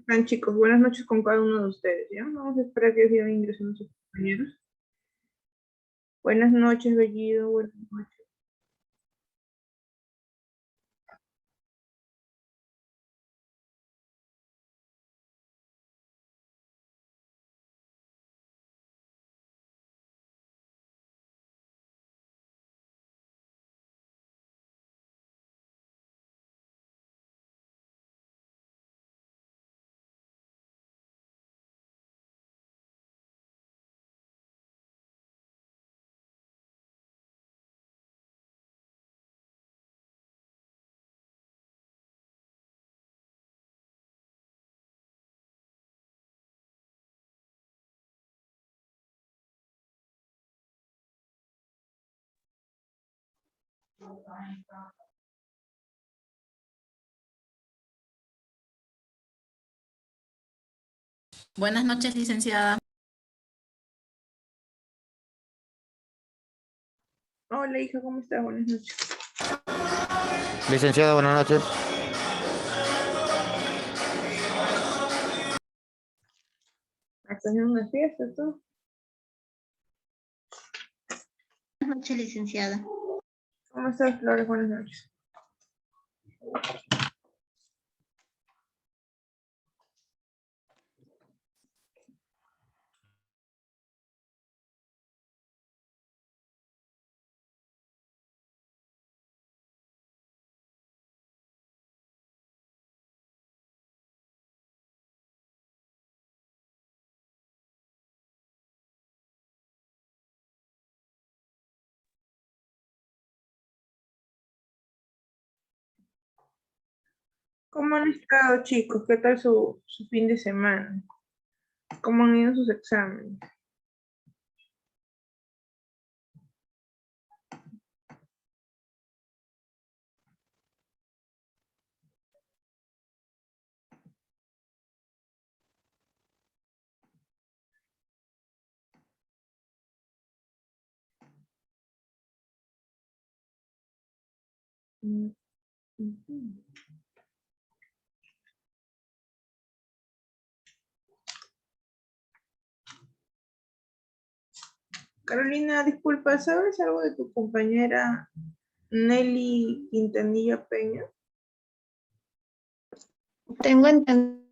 Están chicos, buenas noches con cada uno de ustedes, ¿ya? Vamos a esperar que sigan ingresando sus compañeros. Buenas noches, Bellido, buenas noches. Buenas noches, licenciada. Hola, hija, ¿cómo estás? Buenas noches. Licenciada, buenas noches. ¿Estás en una fiesta, tú? Buenas noches, licenciada. ¿Cómo estás, Flores? Buenas noches. ¿Cómo han estado, chicos? ¿Qué tal su fin de semana? ¿Cómo han ido sus exámenes? Mm, ujú. Carolina, disculpa, ¿sabes algo de tu compañera Nelly Quintanilla Peña? Tengo entendido.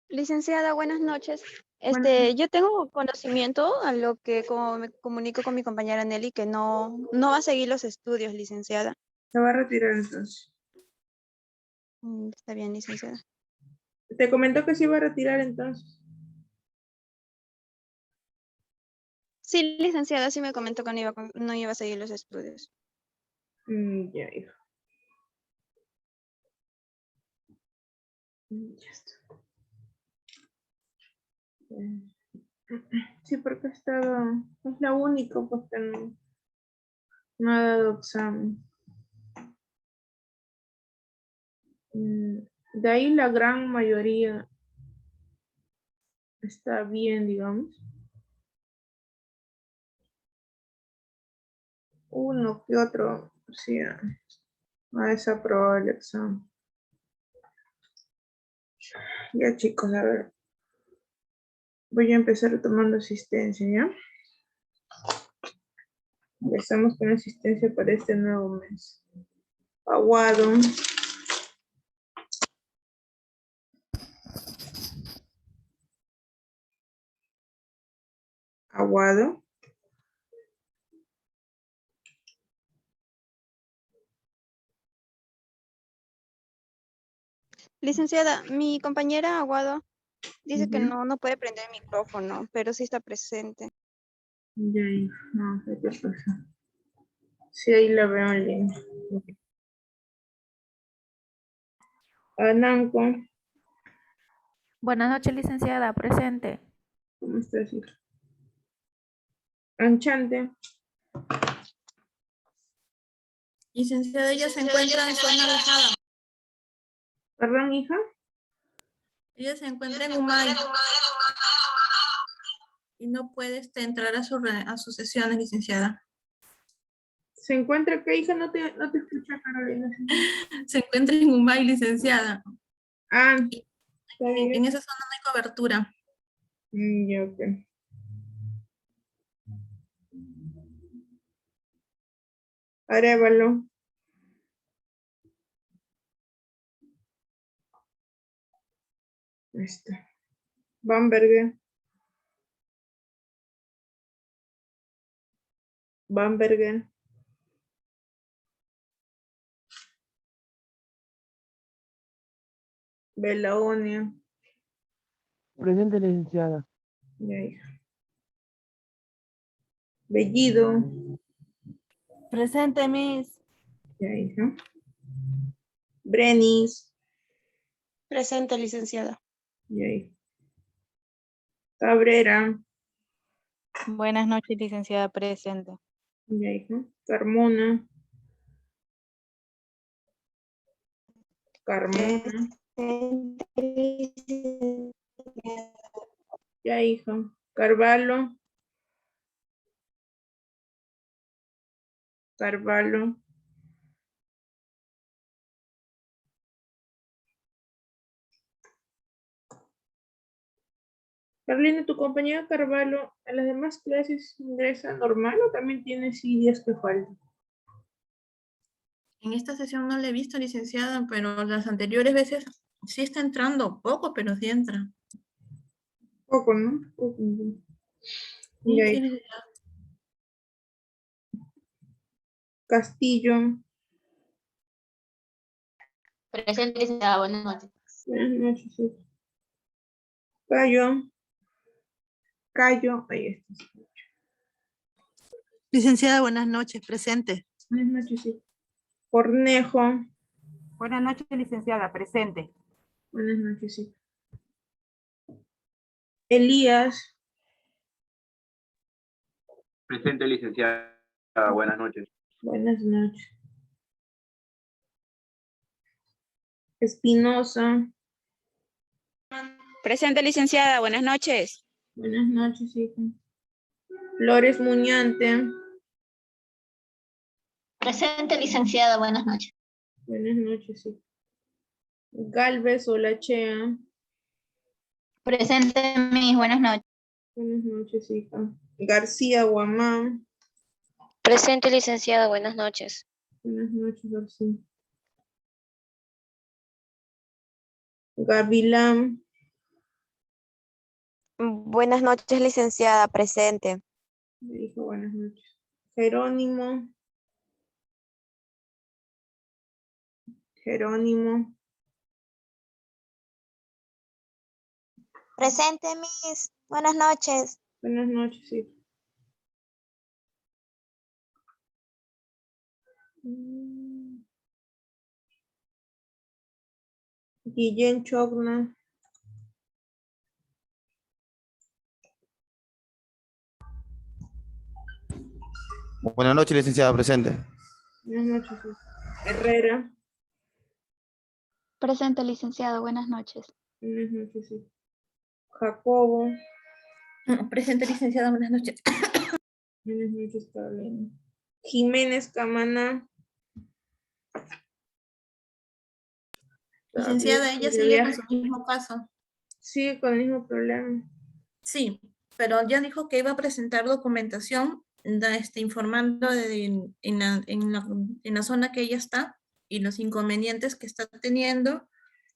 Licenciada, buenas noches. Bueno, Yo tengo conocimiento a lo que como me comunico con mi compañera Nelly que no va a seguir los estudios, licenciada. se va a retirar entonces. Está bien, licenciada. Te comentó que se iba a retirar entonces. Sí, licenciada, sí me comentó que no iba a seguir los estudios. Ya, hijo. Ya está. Sí, porque estaba, es la única pues, que no ha dado examen. De ahí la gran mayoría está bien, digamos. Uno que otro, sí, ha desaprobado el examen. Ya, chicos, a ver. Voy a empezar tomando asistencia, ¿ya? Empezamos con asistencia para este nuevo mes. Aguado. Aguado. Licenciada, mi compañera Aguado dice que Ujú. no puede prender el micrófono, pero sí está presente. Ya, hijo, no sé qué pasa. Sí, ahí la veo en línea. Ananco, Buenas noches, licenciada. Presente. ¿cómo estás, hijo? Anchante, Licenciada, ella se encuentra en zona alejada. perdón, hija. Ella se encuentra en Humay y no puede entrar a sus sesiones, licenciada. ¿Se encuentra qué, hija? No te escucha, Carolina. Se encuentra en Mumbai, licenciada. Ah, está En bien. esa zona no hay cobertura. Ya, ok. Arévalo. Ahí está. Bamberger. Bamberger. Belaonia. Presente, licenciada. Ya, hija. Bellido. Presente, Miss. Ya, hija. Brenis. Presente, licenciada. Ya, hija. Cabrera. Buenas noches, licenciada presente. Ya, hija. Carmona. Carmona. Ya, hija. Carvalho. Carvalho. Carolina, ¿tu compañera Carvalho a las demás clases ingresa normal o también tiene sí días que faltan? En esta sesión no la he visto, licenciada, pero las anteriores veces sí está entrando poco, pero sí entra. Poco, ¿no? Poco, ¿no? Sí, Ya, sí, hija. licenciada. Castillo. Presente, licenciada. Buenas noches. Buenas noches, sí. Cayo. Cayo. Ahí está. Licenciada, buenas noches, presente. Buenas noches, sí. Cornejo. Buenas noches, licenciada. Presente. Buenas noches, sí. Elías. Presente, licenciada. Buenas noches. Buenas noches. Espinosa. Presente, licenciada. Buenas noches. Buenas noches, hija. Flores Muñante. Presente, licenciada. Buenas noches. Buenas noches, sí. Galvez Olachea. Presente, mis. Buenas noches. Buenas noches, hija. García Guamán. Presente, licenciada. Buenas noches. Buenas noches, García. Gavilán. Buenas noches, licenciada presente. Me dijo buenas noches. Jerónimo. Jerónimo. Presente, Miss. Buenas noches. Buenas noches, hija. Guillén Chogna. Buenas noches, licenciada presente. Buenas noches, hija. Herrera. Presente, licenciada. Buenas noches. Buenas noches, hija. Jacobo. Presente, licenciada, buenas noches. Buenas noches, Carolina. Jiménez Camaná. Licenciada, ella sigue con su mismo caso. Sigue con el mismo problema. Sí, pero ya dijo que iba a presentar documentación informando en la zona que ella está y los inconvenientes que está teniendo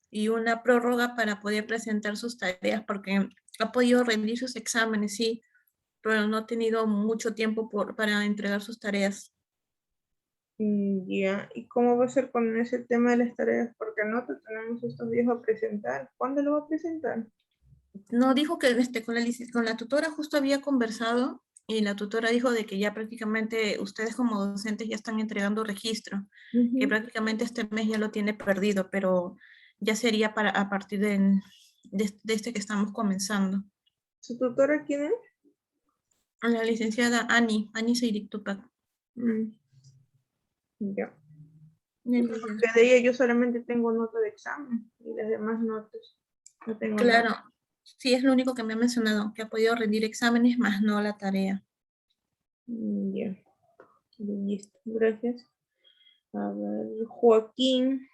y una prórroga para poder presentar sus tareas porque ha podido rendir sus exámenes, sí, pero no ha tenido mucho tiempo para entregar sus tareas. Ya, ¿y cómo va a ser con ese tema de las tareas? Porque no te tenemos estos días a presentar. ¿Cuándo lo va a presentar? No, dijo que con la tutora justo había conversado y la tutora dijo de que ya prácticamente ustedes como docentes ya están entregando registro, que prácticamente este mes ya lo tiene perdido, pero ya sería a partir de este que estamos comenzando. ¿Su tutora quién es? La licenciada Ani Seirik Tupac. Ya. Porque de ella yo solamente tengo nota de examen y las demás notas no tengo Claro, nada. sí, es lo único que me ha mencionado, que ha podido rendir exámenes más no la tarea. Ya. Listo, gracias. A ver, Joaquín.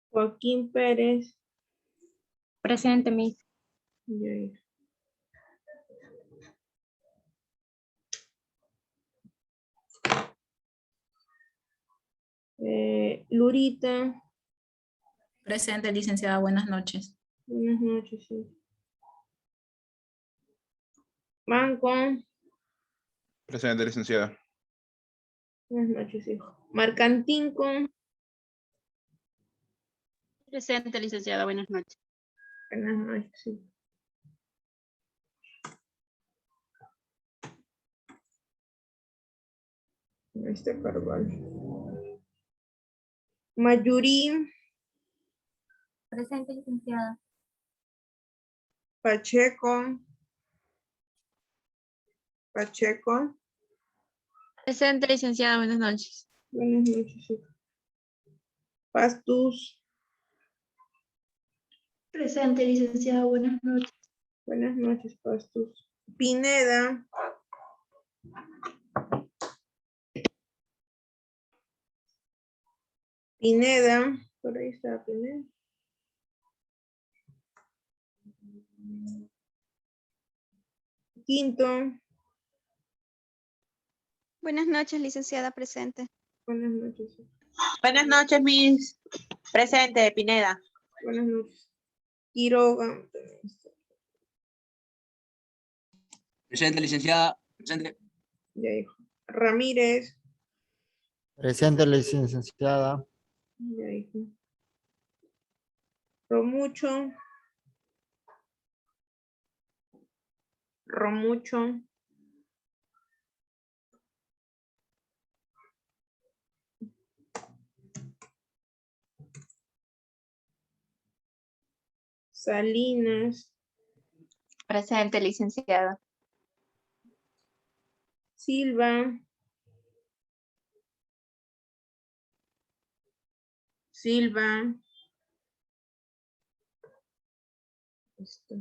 Joaquín Pérez. Presente, Miss. Yair. Lurita. Presente, licenciada. Buenas noches. Buenas noches, sí. Manco. Presente, licenciada. Buenas noches, hijo. Marcantinco. Presente, licenciada. Buenas noches. Buenas noches, sí. Ahí está Carvalho. Mayuri. Presente, licenciada. Pacheco. Pacheco. Presente, licenciada. Buenas noches. Buenas noches, hijo. Pastus. Presente, licenciada. Buenas noches. Buenas noches, Pastus. Pineda. Pineda. Por ahí está Pineda. Quinto. Buenas noches, licenciada. Presente. Buenas noches. Buenas noches, Miss. Presente, Pineda. Buenas noches. Quiroga. Presente, licenciada. Presente. Ya dijo. Ramírez. Presente, licenciada. Ya dijo. Romucho. Romucho. Salinas. Presente, licenciada. Silva. Silva. Listo.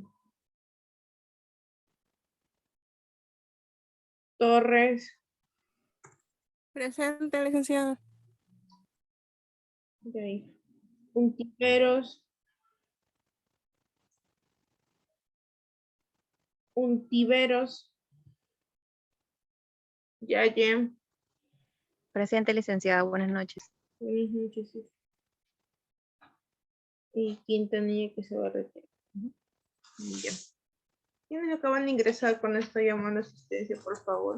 Torres. Presente, licenciada. Ya dijo. Untiveros. Untiveros. Yaye. Presente, licenciada. Buenas noches. Buenas noches. Sí. Y Quintanilla que se va a retirar. Y ya. ¿Quiénes acaban de ingresar con esta llamada de asistencia, por favor?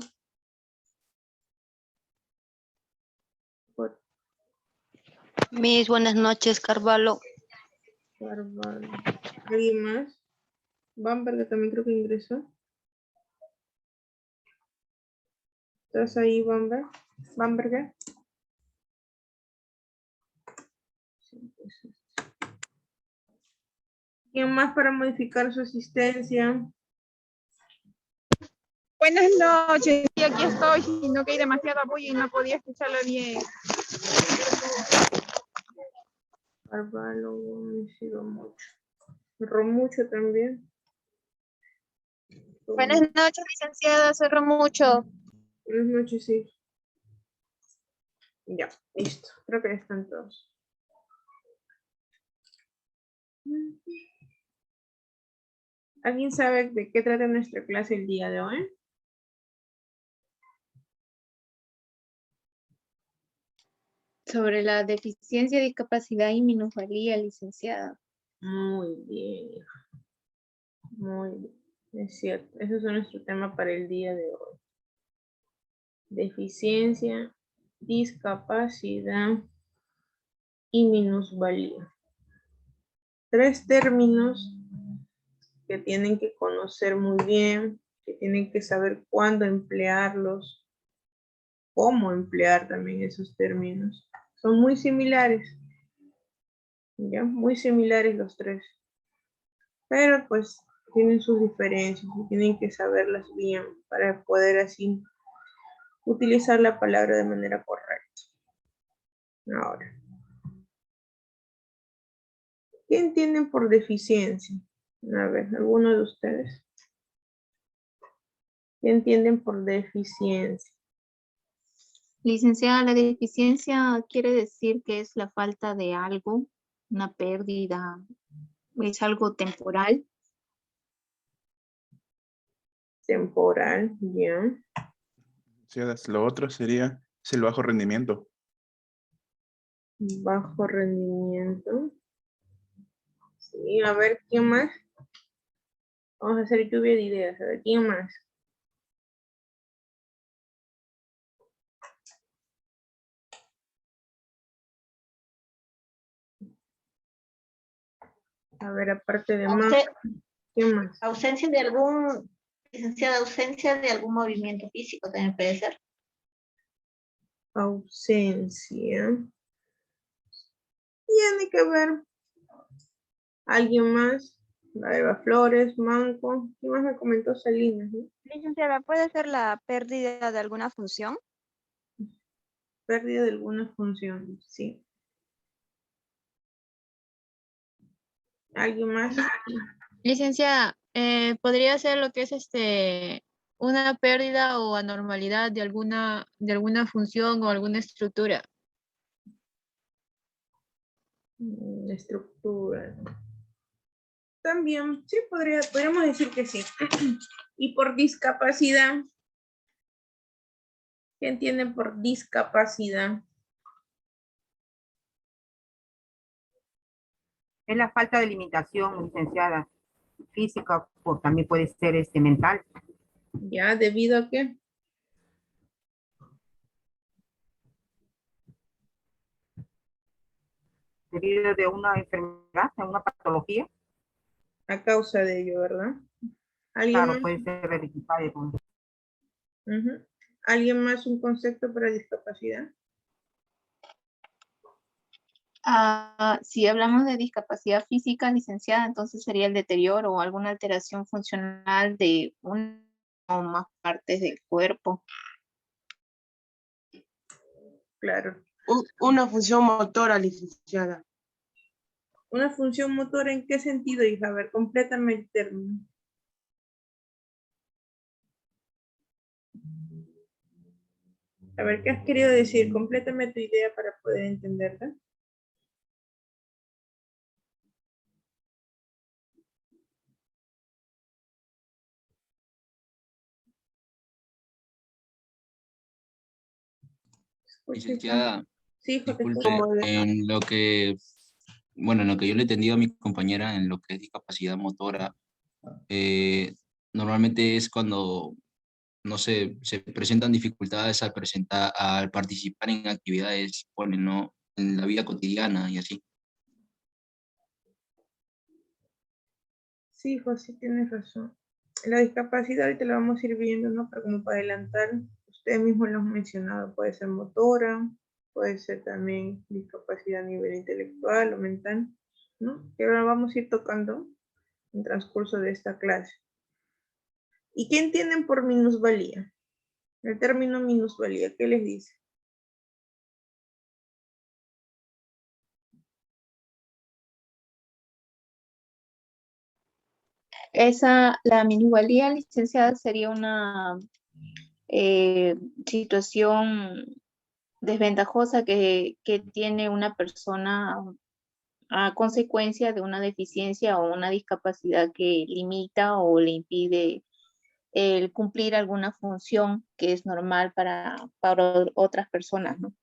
Miss, buenas noches, Carvalho. Carvalho. ¿Alguien más? Bamberger también creo que ingresó. ¿Estás ahí, Bamberger? Sí, pues. ¿Quién más para modificar su asistencia? Buenas noches. Y aquí estoy, sino que hay demasiada bulla y no podía escucharla bien. Carvalho, Gómez y Romucho. Romucho también. Buenas noches, licenciada. Cerro mucho. Buenas noches, sí. Ya, listo. Creo que ya están todos. ¿Alguien sabe de qué trata nuestra clase el día de hoy? Sobre la deficiencia, discapacidad y minusvalía, licenciada. Muy bien, hija. Muy bien. Es cierto. Ese es nuestro tema para el día de hoy. Deficiencia, discapacidad y minusvalía. 3 términos que tienen que conocer muy bien, que tienen que saber cuándo emplearlos, cómo emplear también esos términos. Son muy similares, ¿ya? Muy similares los 3. Pero pues tienen sus diferencias y tienen que saberlas bien para poder así utilizar la palabra de manera correcta. Ahora, ¿qué entienden por deficiencia? A ver, ¿alguno de ustedes? ¿Qué entienden por deficiencia? Licenciada, la deficiencia quiere decir que es la falta de algo, una pérdida, es algo temporal. Temporal, ya. Licenciadas, lo otro sería es el bajo rendimiento. Bajo rendimiento. Sí, a ver, ¿quién más? Vamos a hacer lluvia de ideas. A ver, ¿quién más? A ver, aparte de más, ¿quién más? Ausencia de algún, licenciada, ausencia de algún movimiento físico también puede ser. Ausencia. Tiene que ver. ¿Alguien más? La Eva Flores, Manco. ¿Quién más me comentó? Salinas, ¿no? Licenciada, ¿puede ser la pérdida de alguna función? Pérdida de alguna función, sí. ¿Alguien más? Licenciada, podría ser lo que es una pérdida o anormalidad de alguna función o alguna estructura. Estructura. También, sí, podríamos decir que sí. Y por discapacidad, ¿qué entienden por discapacidad? Es la falta de limitación, licenciada, física, o también puede ser mental. Ya, ¿debido a qué? Debido de una enfermedad, de una patología. A causa de ello, ¿verdad? ¿Alguien Claro, más? puede ser hereditario. Ujú. ¿Alguien más un concepto para discapacidad? Si hablamos de discapacidad física, licenciada, entonces sería el deterioro o alguna alteración funcional de una o más partes del cuerpo. Claro. Una función motora, licenciada. ¿Una función motora en qué sentido, hija? A ver, complétame el término. A ver, ¿qué has querido decir? Complétame tu idea para poder entenderla. Licenciada, Sí, hijo, te disculpe, escucho. en lo que, bueno, en lo que yo le he entendido a mi compañera en lo que es discapacidad motora, normalmente es cuando, no sé, se presentan dificultades al participar en actividades, ponen, ¿no? En la vida cotidiana y así. Sí, hijo, sí tienes razón. La discapacidad ahorita la vamos a ir viendo, ¿no? Pero como para adelantar, ustedes mismos lo han mencionado, puede ser motora, puede ser también discapacidad a nivel intelectual o mental, ¿no? Que ahora vamos a ir tocando en transcurso de esta clase. ¿Y qué entienden por minusvalía? El término minusvalía, ¿qué les dice? La minusvalía, licenciada, sería una situación desventajosa que tiene una persona a consecuencia de una deficiencia o una discapacidad que limita o le impide el cumplir alguna función que es normal para otras personas, ¿no?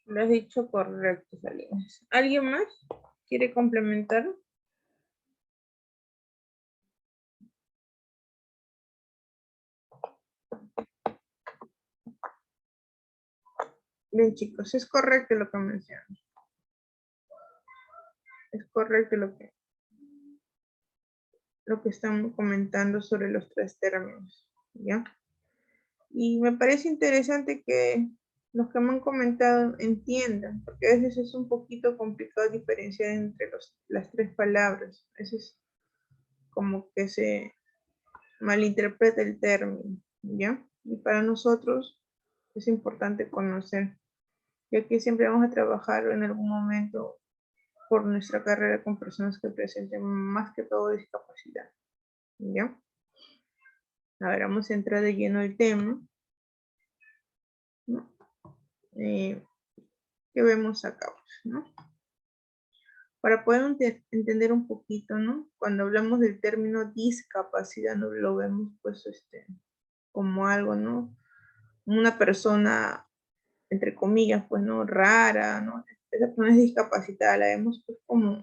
Lo has dicho correcto, Salinas. ¿Alguien más quiere complementar? Bien, chicos, es correcto lo que mencionan. Es correcto lo que estamos comentando sobre los tres términos, ¿ya? Y me parece interesante que los que me han comentado entiendan, porque a veces es un poquito complicado diferenciar entre las tres palabras. A veces como que se malinterpreta el término, ¿ya? Y para nosotros es importante conocer, ya que siempre vamos a trabajar en algún momento por nuestra carrera con personas que presenten más que todo discapacidad, ¿ya? A ver, vamos a entrar de lleno al tema, ¿no? ¿Qué vemos acá? ¿No? Para poder entender un poquito, ¿no? Cuando hablamos del término discapacidad, no lo vemos pues como algo, ¿no? Una persona, entre comillas, pues, ¿no? Rara, ¿no? Esa persona es discapacitada, la vemos pues como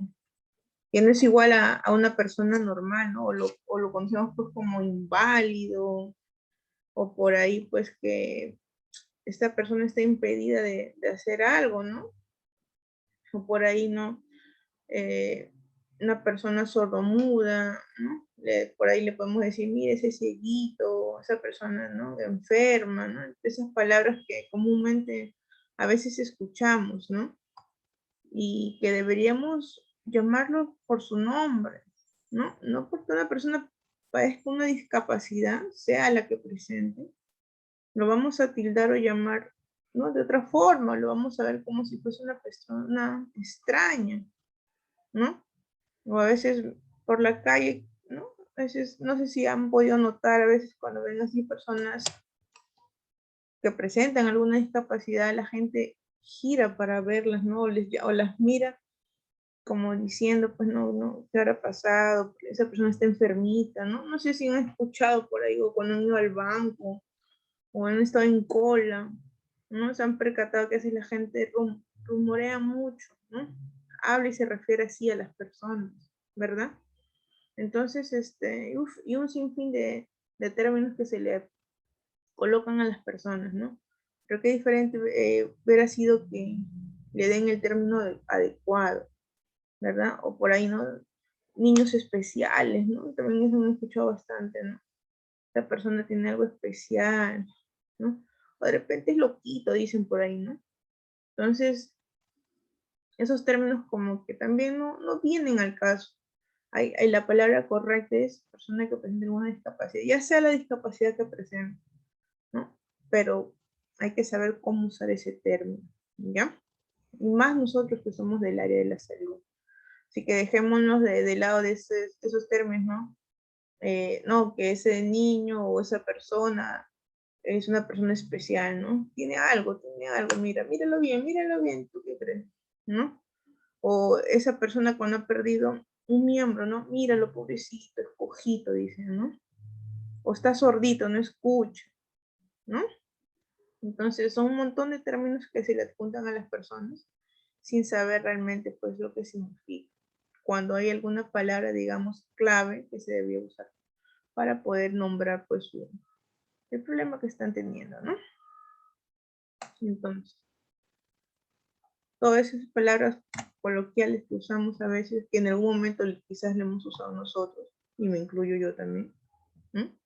que no es igual a una persona normal, ¿no? O lo conocemos pues como inválido, o por ahí pues que esta persona está impedida de hacer algo, ¿no? O por ahí, ¿no? Una persona sordomuda, ¿no? Por ahí le podemos decir, mire, ese cieguito, esa persona, ¿no? Enferma, ¿no? Esas palabras que comúnmente a veces escuchamos, ¿no? Y que deberíamos llamarlo por su nombre, ¿no? No porque una persona padezca una discapacidad, sea la que presente, lo vamos a tildar o llamar, ¿no? De otra forma, lo vamos a ver como si fuese una persona extraña, ¿no? O a veces por la calle, ¿no? A veces, no sé si han podido notar, a veces cuando ven así personas que presentan alguna discapacidad, la gente gira para verlas, ¿no? O las mira como diciendo, pues no, ¿qué habrá pasado? Esa persona está enfermita, ¿no? No sé si han escuchado por ahí, o cuando han ido al banco, o han estado en cola, ¿no? Se han percatado que así la gente rumorea mucho, ¿no? Habla y se refiere así a las personas, ¿verdad? Entonces, y un sinfín de términos que se le colocan a las personas, ¿no? Pero qué diferente hubiera sido que le den el término adecuado, ¿verdad? O por ahí, ¿no? Niños especiales, ¿no? También eso me he escuchado bastante, ¿no? Esta persona tiene algo especial, ¿no? O de repente es loquito, dicen por ahí, ¿no? Entonces, esos términos como que también no vienen al caso. La palabra correcta es persona que presenta alguna discapacidad, ya sea la discapacidad que presenta, ¿no? Pero hay que saber cómo usar ese término, ¿ya? Y más nosotros que somos del área de la salud. Así que dejémonos de lado de esos términos, ¿no? No, que ese niño o esa persona es una persona especial, ¿no? Tiene algo, míralo bien, ¿tú qué crees? ¿No? O esa persona cuando ha perdido un miembro, ¿no? Míralo, pobrecito, es cojito, dicen, ¿no? O está sordito, no escucha, ¿no? Entonces son un montón de términos que se le adjuntan a las personas sin saber realmente pues lo que significa. Cuando hay alguna palabra, digamos, clave que se debía usar para poder nombrar pues el problema que están teniendo, ¿no? Entonces, todas esas palabras coloquiales que usamos a veces, que en algún momento quizás le hemos usado nosotros, y me incluyo yo también, ¿no?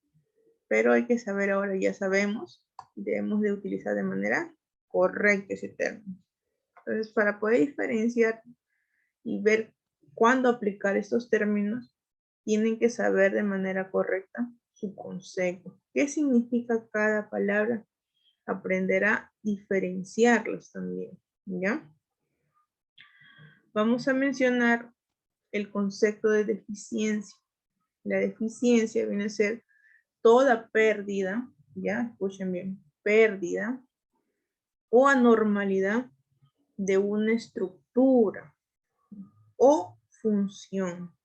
Pero hay que saber ahora, ya sabemos, y debemos de utilizar de manera correcta ese término. Entonces, para poder diferenciar y ver cuándo aplicar estos términos, tienen que saber de manera correcta su concepto. ¿Qué significa cada palabra? Aprender a diferenciarlas también, ¿ya? Vamos a mencionar el concepto de deficiencia. La deficiencia viene a ser toda pérdida, ya, escuchen bien, pérdida o anormalidad de una estructura o función.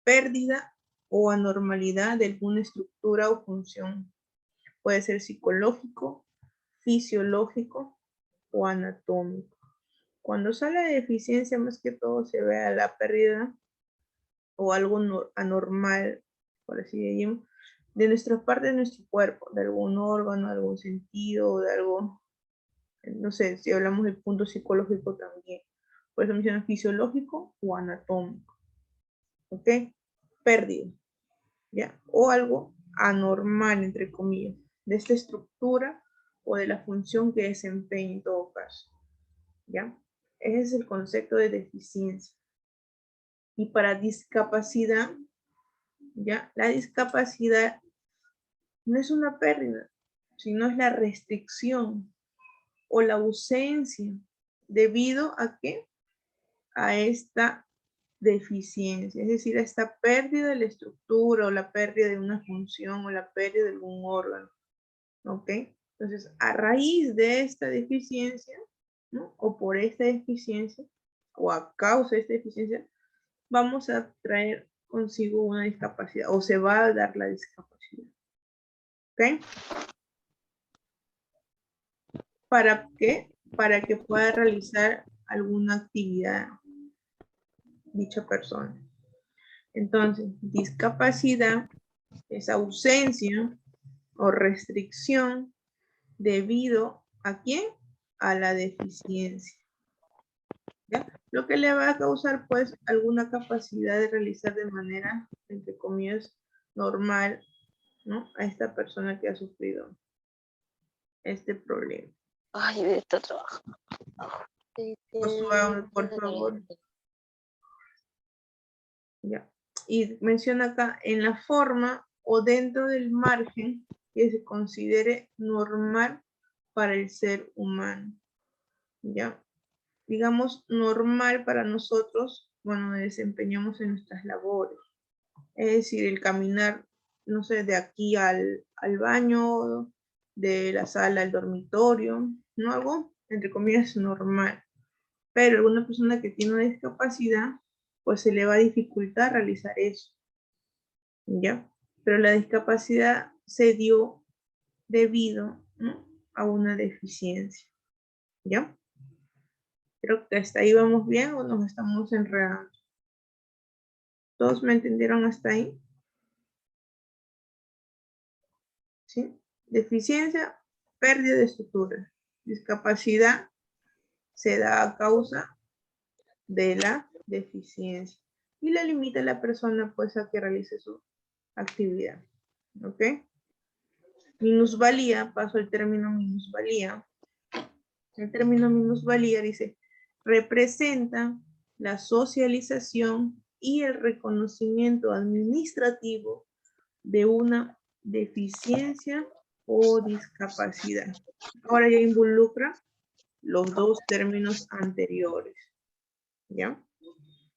Pérdida o anormalidad de alguna estructura o función. Puede ser psicológico, fisiológico o anatómico. Cuando sale de deficiencia, más que todo se ve a la pérdida o algo anormal, por así decirlo, de nuestra parte de nuestro cuerpo, de algún órgano, de algún sentido, de algo, no sé, si hablamos del punto psicológico también. Por eso menciona fisiológico o anatómico. ¿Ok? Pérdida, ¿ya? O algo anormal, entre comillas, de esta estructura o de la función que desempeña en todo caso, ¿ya? Ese es el concepto de deficiencia. Y para discapacidad, ¿ya? La discapacidad no es una pérdida, sino es la restricción o la ausencia debido a qué? A esta deficiencia, es decir, esta pérdida de la estructura o la pérdida de una función o la pérdida de algún órgano. ¿Ok? Entonces, a raíz de esta deficiencia, ¿no? O por esta deficiencia, o a causa de esta deficiencia, vamos a traer consigo una discapacidad, o se va a dar la discapacidad. ¿Ok? ¿Para qué? Para que pueda realizar alguna actividad dicha persona. Entonces, discapacidad es ausencia o restricción debido ¿a quién? A la deficiencia. ¿Ya? Lo que le va a causar pues alguna capacidad de realizar de manera, entre comillas, normal, ¿no? A esta persona que ha sufrido este problema. Ay, de este trabajo. Josué, por favor. Ya. Y menciona acá en la forma o dentro del margen que se considere normal para el ser humano. ¿Ya? Digamos, normal para nosotros, bueno, desempeñamos en nuestras labores. Es decir, el caminar, no sé, de aquí al baño, de la sala al dormitorio, ¿no? Algo, entre comillas, normal. Pero alguna persona que tiene una discapacidad, pues se le va a dificultar realizar eso. ¿Ya? Pero la discapacidad se dio debido, ¿no? A una deficiencia. ¿Ya? Creo que hasta ahí vamos bien o nos estamos enredando. ¿Todos me entendieron hasta ahí? ¿Sí? Deficiencia, pérdida de estructura. Discapacidad se da a causa de la deficiencia. Y la limita a la persona pues a que realice su actividad. ¿Ok? Minusvalía, paso al término minusvalía. El término minusvalía dice, representa la socialización y el reconocimiento administrativo de una deficiencia o discapacidad. Ahora ya involucra los dos términos anteriores. ¿Ya?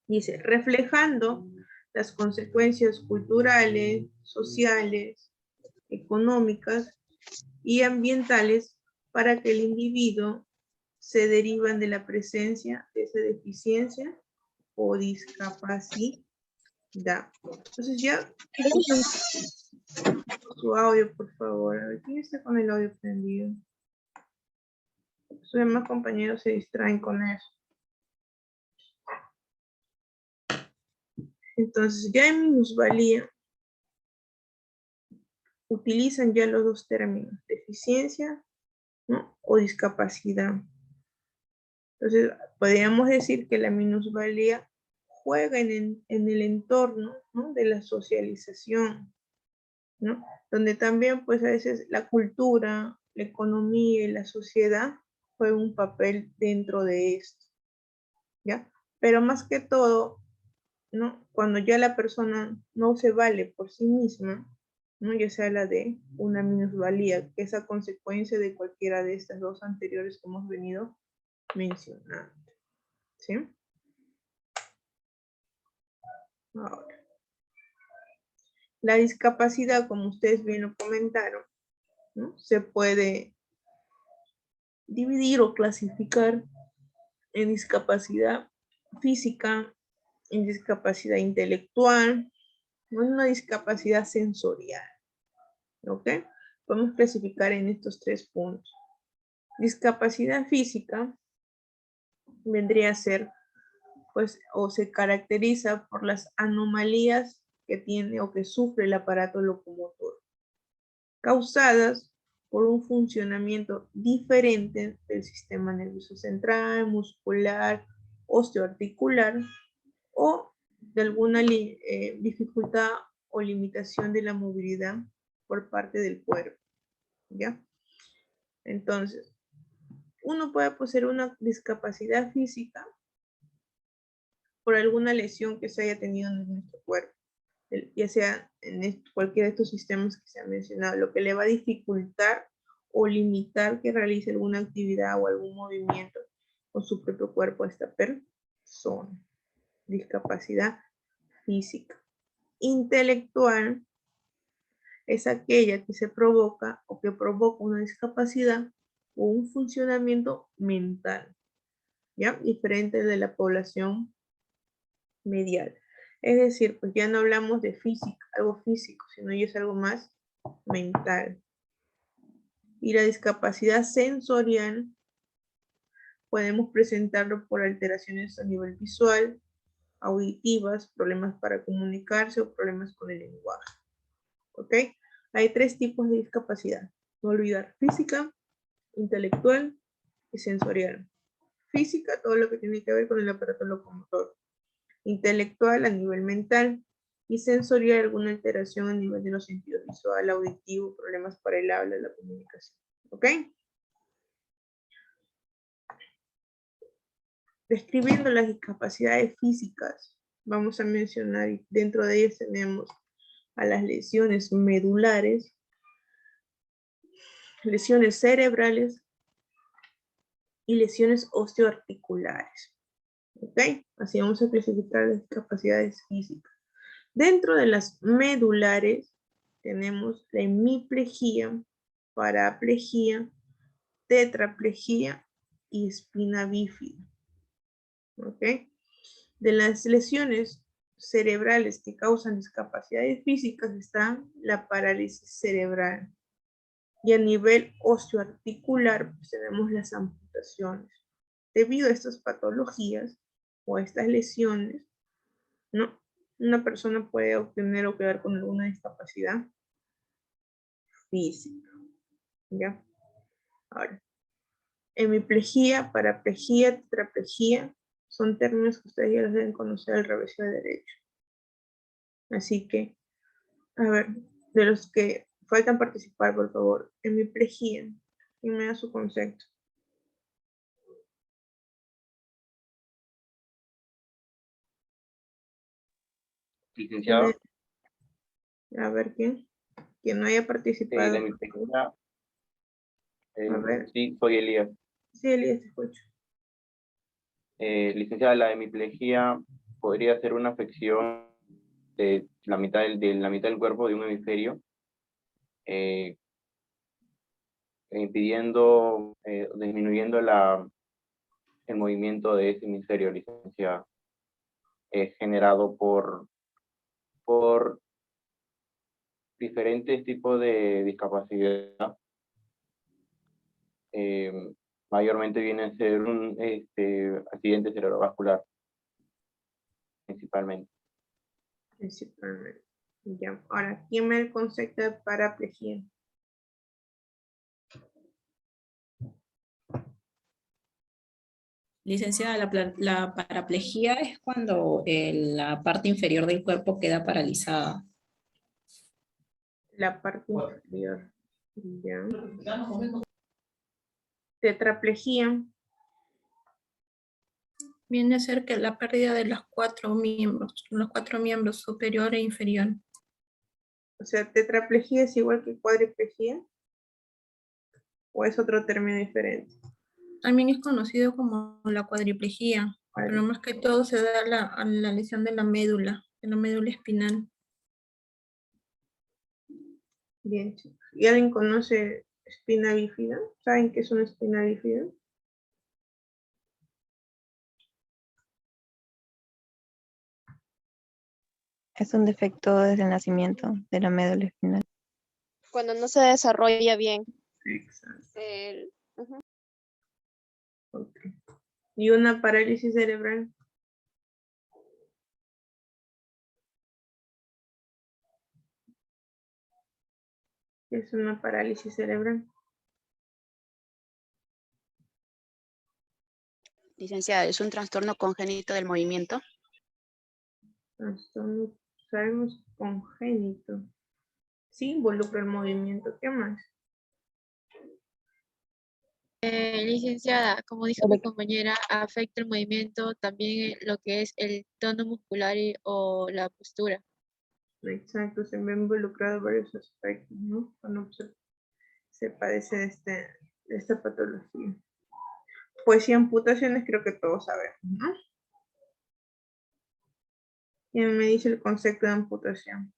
Dice, reflejando las consecuencias culturales, sociales, económicas y ambientales para que el individuo se derivan de la presencia de esa deficiencia o discapacidad. Entonces ya, su audio, por favor. A ver, ¿quién está con el audio prendido? Sus demás compañeros se distraen con eso. Entonces, ya en minusvalía, utilizan ya los dos términos, deficiencia, ¿no? O discapacidad. Entonces, podríamos decir que la minusvalía juega en el entorno, ¿no? De la socialización, ¿no? Donde también, pues, a veces la cultura, la economía y la sociedad juegan un papel dentro de esto, ¿ya? Pero más que todo, ¿no? Cuando ya la persona no se vale por sí misma, ¿no? Ya se habla de una minusvalía, que es a consecuencia de cualquiera de estas dos anteriores que hemos venido mencionando. ¿Sí? Ahora, la discapacidad, como ustedes bien lo comentaron, ¿no? Se puede dividir o clasificar en discapacidad física, en discapacidad intelectual, o en una discapacidad sensorial. ¿Ok? Podemos clasificar en estos tres puntos. Discapacidad física vendría a ser, pues, o se caracteriza por las anomalías que tiene o que sufre el aparato locomotor, causadas por un funcionamiento diferente del sistema nervioso central, muscular, osteoarticular, o de alguna dificultad o limitación de la movilidad por parte del cuerpo. ¿Ya? Entonces, uno puede poseer una discapacidad física por alguna lesión que se haya tenido en nuestro cuerpo, ya sea en cualquiera de estos sistemas que se han mencionado, lo que le va a dificultar o limitar que realice alguna actividad o algún movimiento con su propio cuerpo a esta persona. discapacidad física. Intelectual es aquella que se provoca o que provoca una discapacidad o un funcionamiento mental, ¿ya? Diferente de la población medial. Es decir, pues ya no hablamos de física, algo físico, sino ya es algo más mental. Y la discapacidad sensorial podemos presentarlo por alteraciones a nivel visual, auditivas, problemas para comunicarse o problemas con el lenguaje. ¿Ok? Hay 3 tipos de discapacidad. No olvidar: física, intelectual y sensorial. Física, todo lo que tiene que ver con el aparato locomotor. Intelectual, a nivel mental. Y sensorial, alguna alteración a nivel de los sentidos visual, auditivo, problemas para el habla, la comunicación. ¿Ok? Describiendo las discapacidades físicas, vamos a mencionar, y dentro de ellas tenemos a las lesiones medulares, lesiones cerebrales y lesiones osteoarticulares. ¿Ok? Así vamos a clasificar las discapacidades físicas. Dentro de las medulares tenemos la hemiplegia, paraplegia, tetraplegia y espina bífida. ¿Ok? De las lesiones cerebrales que causan discapacidades físicas está la parálisis cerebral. Y a nivel osteoarticular pues tenemos las amputaciones. Debido a estas patologías o a estas lesiones, ¿no? Una persona puede obtener o quedar con alguna discapacidad física. ¿Ya? Ahora, hemiplegia, paraplegia, tetraplegia son términos que ustedes ya los deben conocer al revés y al derecho. Así que, a ver, de los que faltan participar, por favor, hemiplegia, ¿quién me da su concepto? Licenciado. A ver, ¿quién? Quien no haya participado. La hemiplegia. A ver. Sí, soy Elías. Sí, Elías, te escucho. Licenciada, la hemiplegia podría ser una afección de la mitad del cuerpo de un hemisferio, impidiendo, disminuyendo el movimiento de ese hemisferio, licenciada, generado por diferentes tipos de discapacidad. Mayormente viene a ser un accidente cerebrovascular, principalmente. Principalmente. Ya. Ahora, ¿quién me da el concepto de paraplegia? Licenciada, la paraplegia es cuando la parte inferior del cuerpo queda paralizada. La parte inferior. Ya. Tetraplegia. Viene a ser que la pérdida de los 4 miembros superior e inferior. O sea, tetraplegia es igual que cuadriplegia. ¿O es otro término diferente? También es conocido como la cuadriplegia, pero más que todo se da a la lesión de la médula espinal. Bien, chicos. ¿Y alguien conoce espina bífida? ¿Saben qué es una espina bífida? Es un defecto desde el nacimiento de la médula espinal. Cuando no se desarrolla bien. Exacto. Ujú. Okay. ¿Y una parálisis cerebral? ¿Qué es una parálisis cerebral? Licenciada, ¿es un trastorno congénito del movimiento? Trastorno, sabemos, congénito. Sí, involucra el movimiento. ¿Qué más? Licenciada, como dijo mi compañera, afecta el movimiento, también lo que es el tono muscular o la postura. Exacto, se ve involucrado varios aspectos, ¿no? Cuando se padece de esta patología. Pues sí, amputaciones creo que todos sabemos, ¿no? Y me dice el concepto de amputación.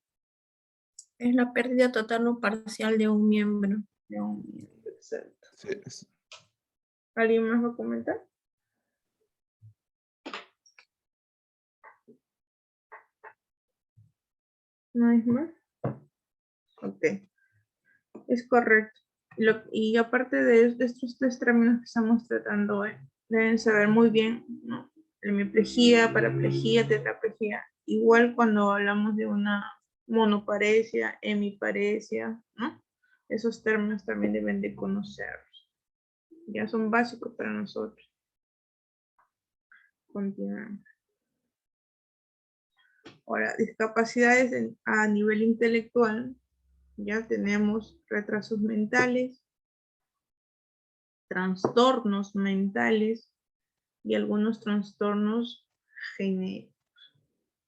Es la pérdida total o parcial de un miembro. De un miembro, exacto. Sí. ¿Alguien más va a comentar? ¿No hay más? Ok. Es correcto. Y aparte de estos tres términos que estamos tratando hoy, deben saber muy bien, ¿no? Hemiplejía, paraplejía, tetraplejía. Igual cuando hablamos de una monoparesia, hemiparesia, ¿no? Esos términos también deben de conocerlos. Ya son básicos para nosotros. Continuamos. Ahora, discapacidades a nivel intelectual. Ya tenemos retrasos mentales, trastornos mentales y algunos trastornos genéticos.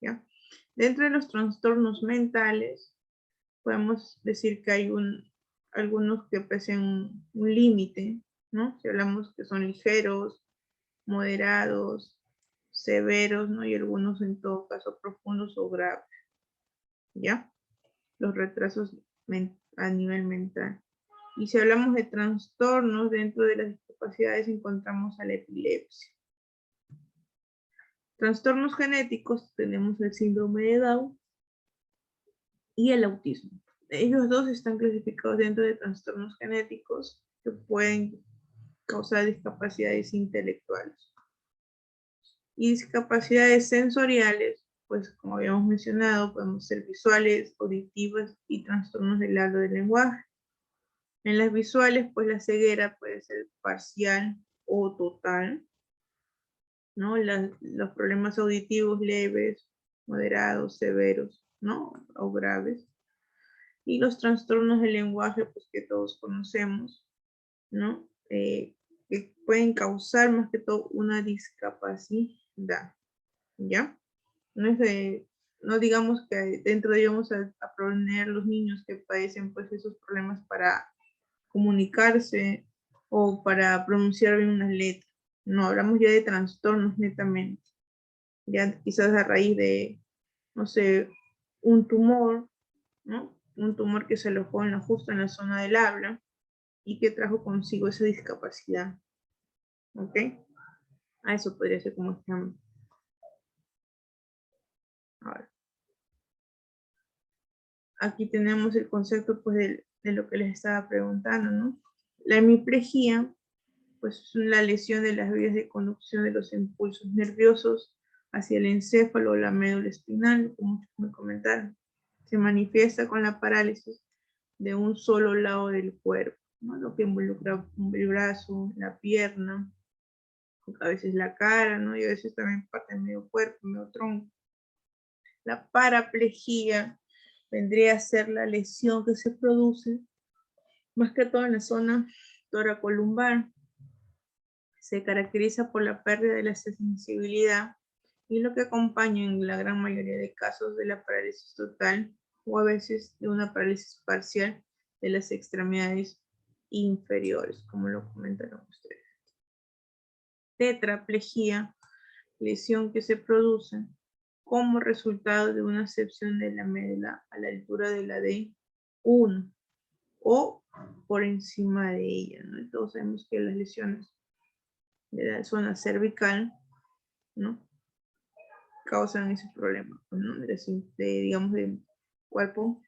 ¿Ya? Dentro de los trastornos mentales, podemos decir que hay algunos que poseen un límite, ¿no? Si hablamos que son ligeros, moderados, severos, ¿no? Y algunos en todo caso profundos o graves. ¿Ya? Los retrasos a nivel mental. Y si hablamos de trastornos, dentro de las discapacidades encontramos a la epilepsia. Trastornos genéticos, tenemos el síndrome de Down y el autismo. Ellos dos están clasificados dentro de trastornos genéticos que pueden causar discapacidades intelectuales. Y discapacidades sensoriales, pues como habíamos mencionado, podemos ser visuales, auditivas y trastornos del habla del lenguaje. En las visuales, pues la ceguera puede ser parcial o total, ¿no? Los problemas auditivos leves, moderados, severos, ¿no? O graves. Y los trastornos del lenguaje, pues que todos conocemos, ¿no? Que pueden causar más que todo una discapacidad, ¿ya? No digamos que dentro de ellos vamos a poner los niños que padecen pues esos problemas para comunicarse o para pronunciar bien unas letras. No, hablamos ya de trastornos netamente. Ya quizás a raíz de, no sé, un tumor, ¿no? Un tumor que se alojó justo en la zona del habla y que trajo consigo esa discapacidad. ¿Ok? A eso podría ser como ejemplo. Ahora. Aquí tenemos el concepto pues de lo que les estaba preguntando, ¿no? La hemiplejía pues es la lesión de las vías de conducción de los impulsos nerviosos hacia el encéfalo o la médula espinal, como me comentaron. Se manifiesta con la parálisis de un solo lado del cuerpo, ¿no? Lo que involucra el brazo, la pierna, a veces la cara, ¿no? Y a veces también parte del medio cuerpo, medio tronco. La paraplejía vendría a ser la lesión que se produce más que todo en la zona toracolumbar. Se caracteriza por la pérdida de la sensibilidad y lo que acompaña en la gran mayoría de casos de la parálisis total o a veces de una parálisis parcial de las extremidades inferiores, como lo comentaron ustedes. Tetraplejía, lesión que se produce como resultado de una sección de la médula a la altura de la D1 o por encima de ella, ¿no? Todos sabemos que las lesiones de la zona cervical, ¿no? Causan ese problema, ¿no? Digamos, del cuerpo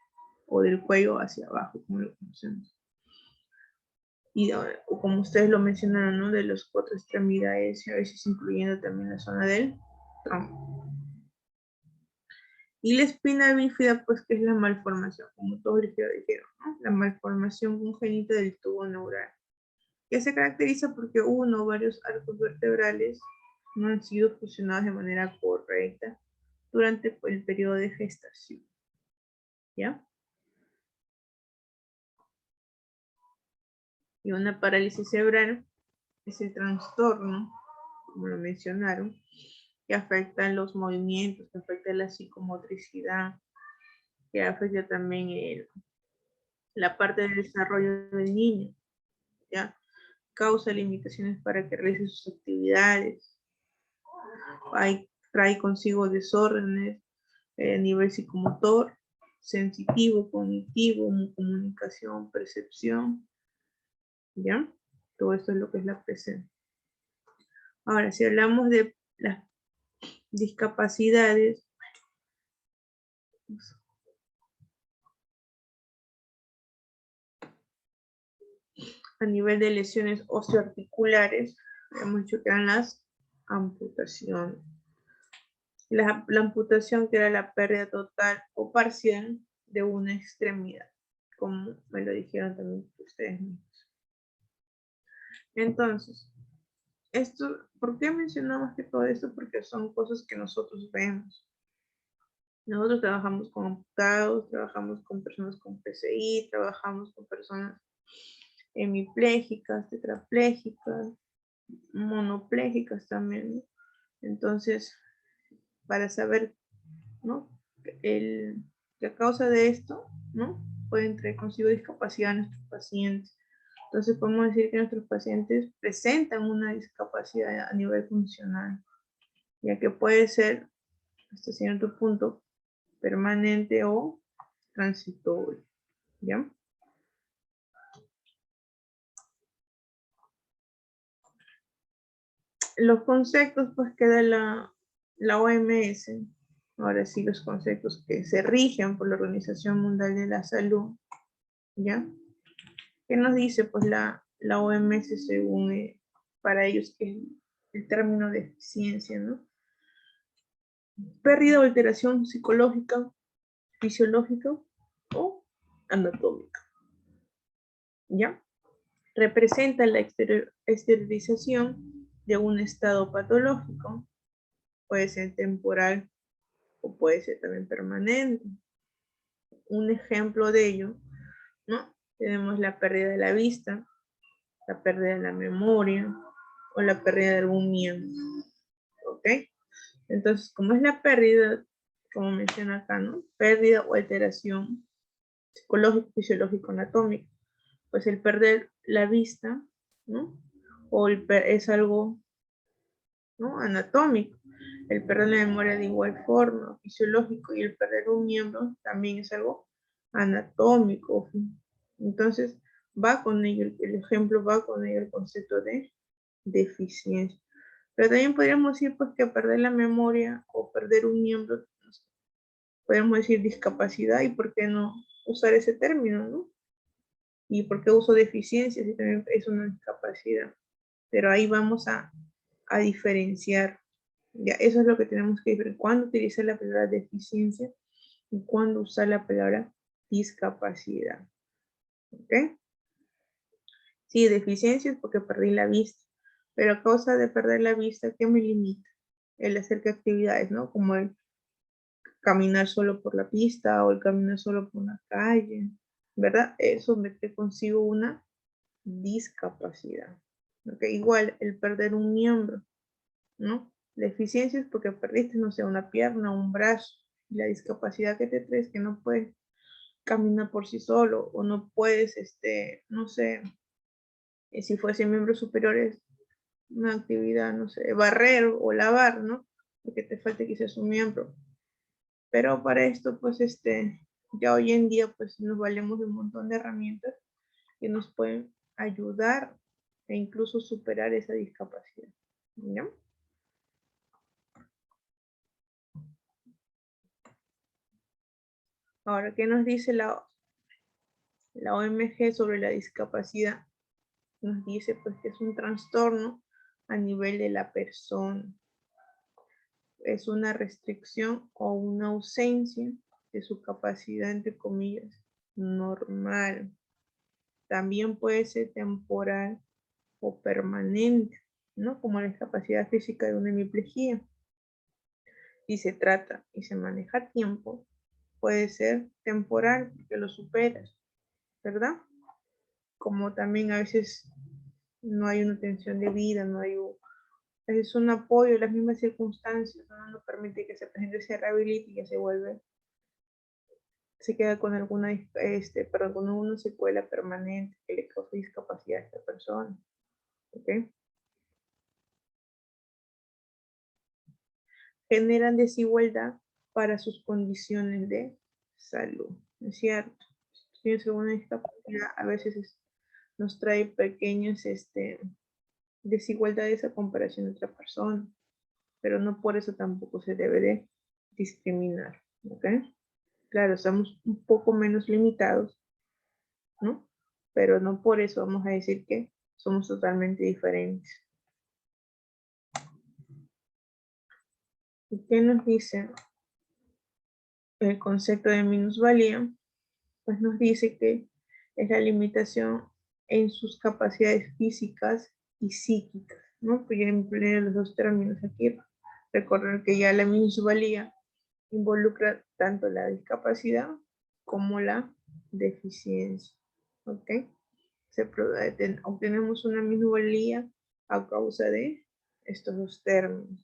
o del cuello hacia abajo, como lo conocemos. Y como ustedes lo mencionaron, ¿no? De las 4 extremidades, a veces incluyendo también la zona del tronco. Y la espina bífida, pues, que es la malformación, como todos dijeron, ¿no? La malformación congénita del tubo neural, que se caracteriza porque uno o varios arcos vertebrales no han sido fusionados de manera correcta durante el periodo de gestación. ¿Ya? Y una parálisis cerebral es el trastorno, como lo mencionaron, que afecta los movimientos, que afecta la psicomotricidad, que afecta también la parte del desarrollo del niño, ¿ya? Causa limitaciones para que realice sus actividades, trae consigo desórdenes a nivel psicomotor, sensitivo, cognitivo, comunicación, percepción, ¿ya? Todo esto es lo que es la presencia. Ahora, si hablamos de las discapacidades, a nivel de lesiones osteoarticulares, hemos dicho que eran las amputaciones. La amputación, que era la pérdida total o parcial de una extremidad, como me lo dijeron también ustedes mismos. Entonces, ¿por qué mencionamos que todo esto? Porque son cosas que nosotros vemos. Nosotros trabajamos con amputados, trabajamos con personas con PCI, trabajamos con personas hemiplégicas, tetraplégicas, monoplégicas también. Entonces, para saber, ¿no? Que a causa de esto, ¿no? Pueden traer consigo discapacidad a nuestros pacientes. Entonces podemos decir que nuestros pacientes presentan una discapacidad a nivel funcional, ya que puede ser hasta cierto punto permanente o transitorio, ¿ya? Los conceptos pues que da la OMS, ahora sí los conceptos que se rigen por la Organización Mundial de la Salud, ¿ya? ¿Qué nos dice pues la OMS según para ellos que es el término de deficiencia, ¿no? Pérdida o alteración psicológica, fisiológica o anatómica, ¿ya? Representa la exteriorización de un estado patológico, puede ser temporal o puede ser también permanente. Un ejemplo de ello, ¿no? Tenemos la pérdida de la vista, la pérdida de la memoria o la pérdida de algún miembro, ¿ok? Entonces, como es la pérdida, como menciona acá, ¿no? Pérdida o alteración psicológico, fisiológico, anatómico, pues el perder la vista, ¿no? O es algo, ¿no? Anatómico. El perder la memoria de igual forma, fisiológico, y el perder un miembro también es algo anatómico. Entonces, va con ello, el ejemplo va con ello el concepto de deficiencia. Pero también podríamos decir pues que perder la memoria o perder un miembro, podemos decir discapacidad, y por qué no usar ese término, ¿no? ¿Y por qué uso deficiencia si también es una discapacidad? Pero ahí vamos a diferenciar. Ya, eso es lo que tenemos que ver. ¿Cuándo utilizar la palabra deficiencia y cuándo usar la palabra discapacidad? ¿Ok? Sí, deficiencia es porque perdí la vista, pero a causa de perder la vista, ¿qué me limita? El hacer actividades, ¿no? Como el caminar solo por la pista o el caminar solo por una calle, ¿verdad? Eso me trae consigo una discapacidad. ¿Ok? Igual el perder un miembro, ¿no? La eficiencia es porque perdiste, no sé, una pierna, un brazo. Y la discapacidad que te trae es que no puedes caminar por sí solo o no puedes, no sé, si fuese miembros superiores, una actividad, no sé, barrer o lavar, ¿no? Porque te falte quizás un miembro. Pero para esto, pues, ya hoy en día, pues, nos valemos de un montón de herramientas que nos pueden ayudar e incluso superar esa discapacidad, ¿ya? Ahora, ¿qué nos dice la OMG sobre la discapacidad? Nos dice pues que es un trastorno a nivel de la persona. Es una restricción o una ausencia de su capacidad, entre comillas, normal. También puede ser temporal o permanente, ¿no? Como la discapacidad física de una hemiplegia. Si se trata y se maneja a tiempo, puede ser temporal porque lo superas, ¿verdad? Como también a veces no hay una atención de vida, no hay un apoyo, las mismas circunstancias, no permite que ese paciente se rehabilite y ya se queda con alguna, con una secuela permanente que le causa discapacidad a esta persona. ¿Ok? Generan desigualdad para sus condiciones de salud, ¿no es cierto? Si tienes alguna discapacidad, a veces nos trae pequeñas desigualdades a comparación de otra persona, pero no por eso tampoco se debe de discriminar, ¿ok? Claro, estamos un poco menos limitados, ¿no? Pero no por eso vamos a decir que somos totalmente diferentes. ¿Y qué nos dice el concepto de minusvalía? Pues nos dice que es la limitación en sus capacidades físicas y psíquicas, ¿no? Pues ya empleé los dos términos aquí. Recordar que ya la minusvalía involucra tanto la discapacidad como la deficiencia, ¿ok? Obtenemos una minusvalía a causa de estos dos términos,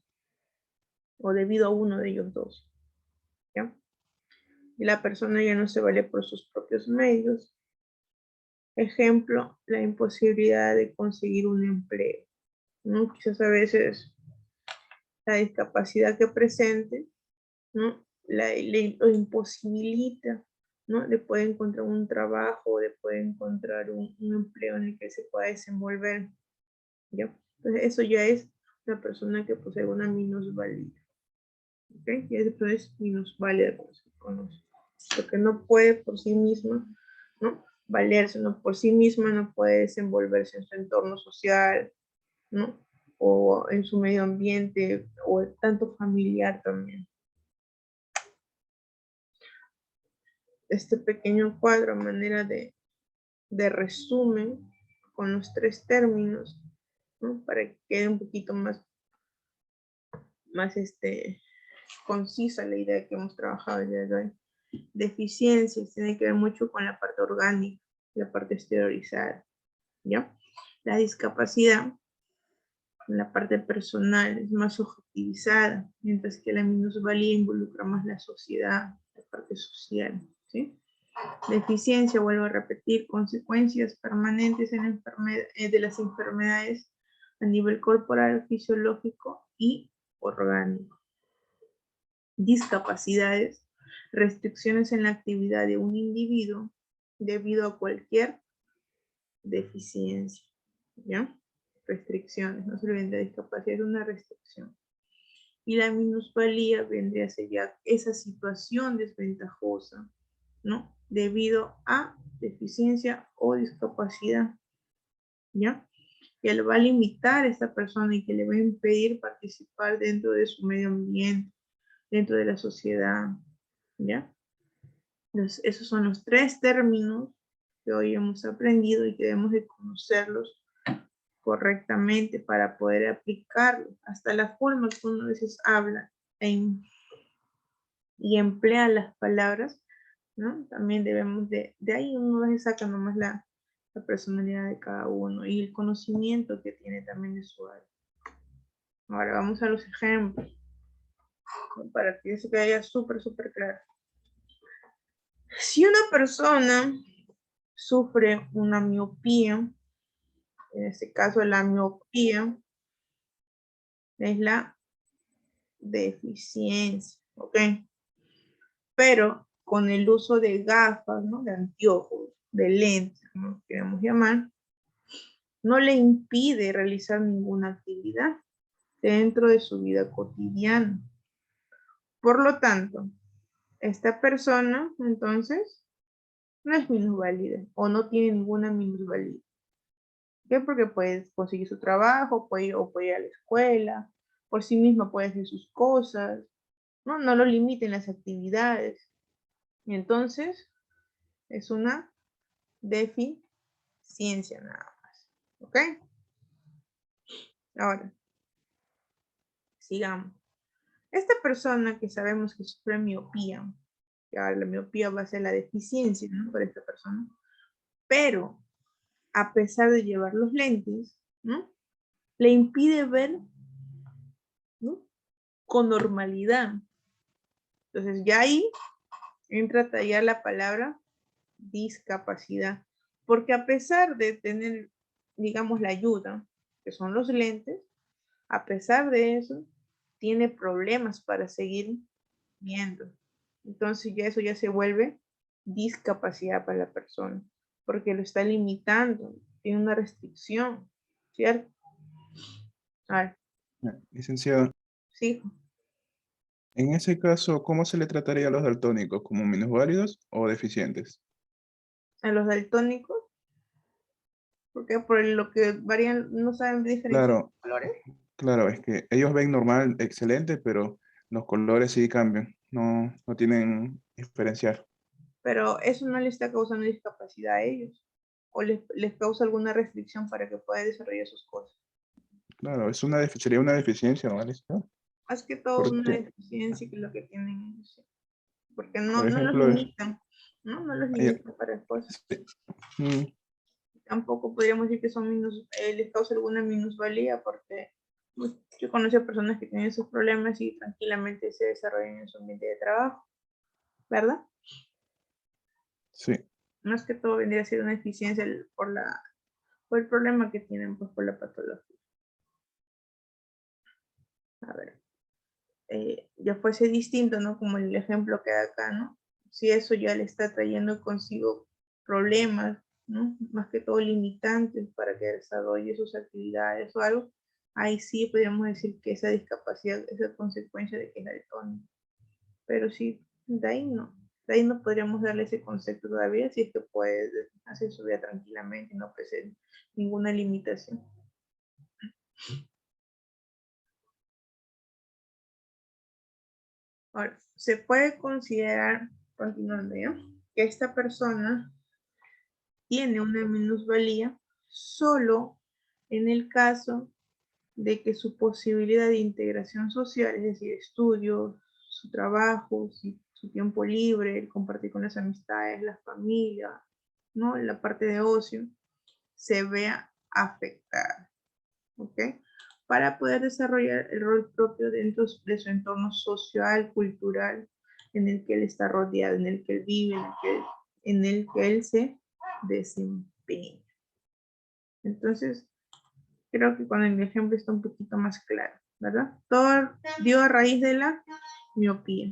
o debido a uno de ellos dos, ¿ya? Y la persona ya no se vale por sus propios medios. Ejemplo, la imposibilidad de conseguir un empleo, ¿no? Quizás a veces la discapacidad que presente, ¿no? Lo imposibilita, ¿no? De poder encontrar un trabajo, de poder encontrar un empleo en el que se pueda desenvolver, ¿ya? Entonces eso ya es una persona que posee una minusvalía, ¿ok? Y eso es minusválida como se conoce, porque no puede por sí misma, ¿no? Valerse, no por sí misma no puede desenvolverse en su entorno social, ¿no? O en su medio ambiente, o tanto familiar también. Este pequeño cuadro a manera de resumen con los tres términos, ¿no? Para que quede un poquito más concisa la idea que hemos trabajado el día de hoy. Deficiencias tiene que ver mucho con la parte orgánica, la parte exteriorizada, ¿ya? La discapacidad, la parte personal, es más objetivizada, mientras que la minusvalía involucra más la sociedad, la parte social, ¿sí? Deficiencia, vuelvo a repetir, consecuencias permanentes en de las enfermedades a nivel corporal, fisiológico y orgánico. Discapacidades, restricciones en la actividad de un individuo debido a cualquier deficiencia, ¿ya? Restricciones, no se olviden, la discapacidad es una restricción. Y la minusvalía vendría a ser ya esa situación desventajosa, ¿no? Debido a deficiencia o discapacidad, ¿ya? Que le va a limitar a esta persona y que le va a impedir participar dentro de su medio ambiente, dentro de la sociedad, ¿ya? Entonces, esos son los tres términos que hoy hemos aprendido y que debemos de conocerlos correctamente para poder aplicarlos. Hasta la forma que uno a veces habla y emplea las palabras, ¿no? También debemos de ahí uno se saca nomás la personalidad de cada uno y el conocimiento que tiene también de su área. Ahora vamos a los ejemplos, para que eso quede súper claro. Si una persona sufre una miopía, en este caso la miopía es la deficiencia, ¿ok? Pero con el uso de gafas, ¿no? De anteojos, de lentes, como queremos llamar, no le impide realizar ninguna actividad dentro de su vida cotidiana. Por lo tanto, esta persona, entonces, no es minusválida o no tiene ninguna minusvalía. ¿Qué? Porque puede conseguir su trabajo, puede ir a la escuela, por sí misma puede hacer sus cosas, ¿no? No lo limiten las actividades. Y entonces, es una deficiencia nada más. ¿Ok? Ahora, sigamos. Esta persona que sabemos que sufre miopía, que ahora la miopía va a ser la deficiencia, ¿no? Para esta persona, pero a pesar de llevar los lentes, ¿no? Le impide ver, ¿no? Con normalidad. Entonces ya ahí entra a tallar la palabra discapacidad, porque a pesar de tener, digamos, la ayuda, que son los lentes, a pesar de eso, tiene problemas para seguir conocimiento. Entonces ya eso ya se vuelve discapacidad para la persona, porque lo está limitando, tiene una restricción, ¿cierto? A ver, Licenciada, sí, en ese caso, ¿cómo se le trataría a los daltónicos? ¿Como minusválidos o deficientes? a los daltónicos, porque por lo que varían, no saben diferenciar Claro, los colores, claro, es que ellos ven normal, excelente, pero los colores sí cambian, no tienen diferenciar. pero eso no les está causando discapacidad a ellos, o les causa alguna restricción para que puedan desarrollar sus cosas. Claro, sería una deficiencia, ¿no, licenciada? Más que todo una Porque, deficiencia que lo que tienen ellos, sí. Porque por no los ejemplo, limitan, ¿no? No los limitan para cosas. mm, Tampoco podríamos decir que son les causa alguna minusvalía, porque pues, yo conocí a personas que tienen esos problemas y tranquilamente se desarrollan en su ambiente de trabajo, ¿verdad? sí, Más que todo vendría a ser una deficiencia por el problema que tienen, pues por la patología. A ver, ya fuese distinto, ¿no? Como el ejemplo que hay acá, ¿no? Si eso ya le está trayendo consigo problemas, ¿no? Más que todo limitantes para que desarrolle sus actividades o algo, ahí sí podríamos decir que esa discapacidad es a consecuencia de que es daltónico. Pero sí, de ahí no. De ahí no podríamos darle ese concepto todavía si es que puede hacer su vida tranquilamente y no presenta ninguna limitación. Ahora, se puede considerar, continuando ya, que esta persona tiene una minusvalía solo en el caso de que su posibilidad de integración social, es decir, estudios, su trabajo, su tiempo libre, el compartir con las amistades, la familia, ¿no? La parte de ocio, se vea afectada, ¿ok? Para poder desarrollar el rol propio dentro de su entorno social, cultural, en el que él está rodeado, en el que él vive, en el que él se desempeña. Entonces, creo que con el ejemplo está un poquito más claro, ¿verdad? Todo dio a raíz de la miopía.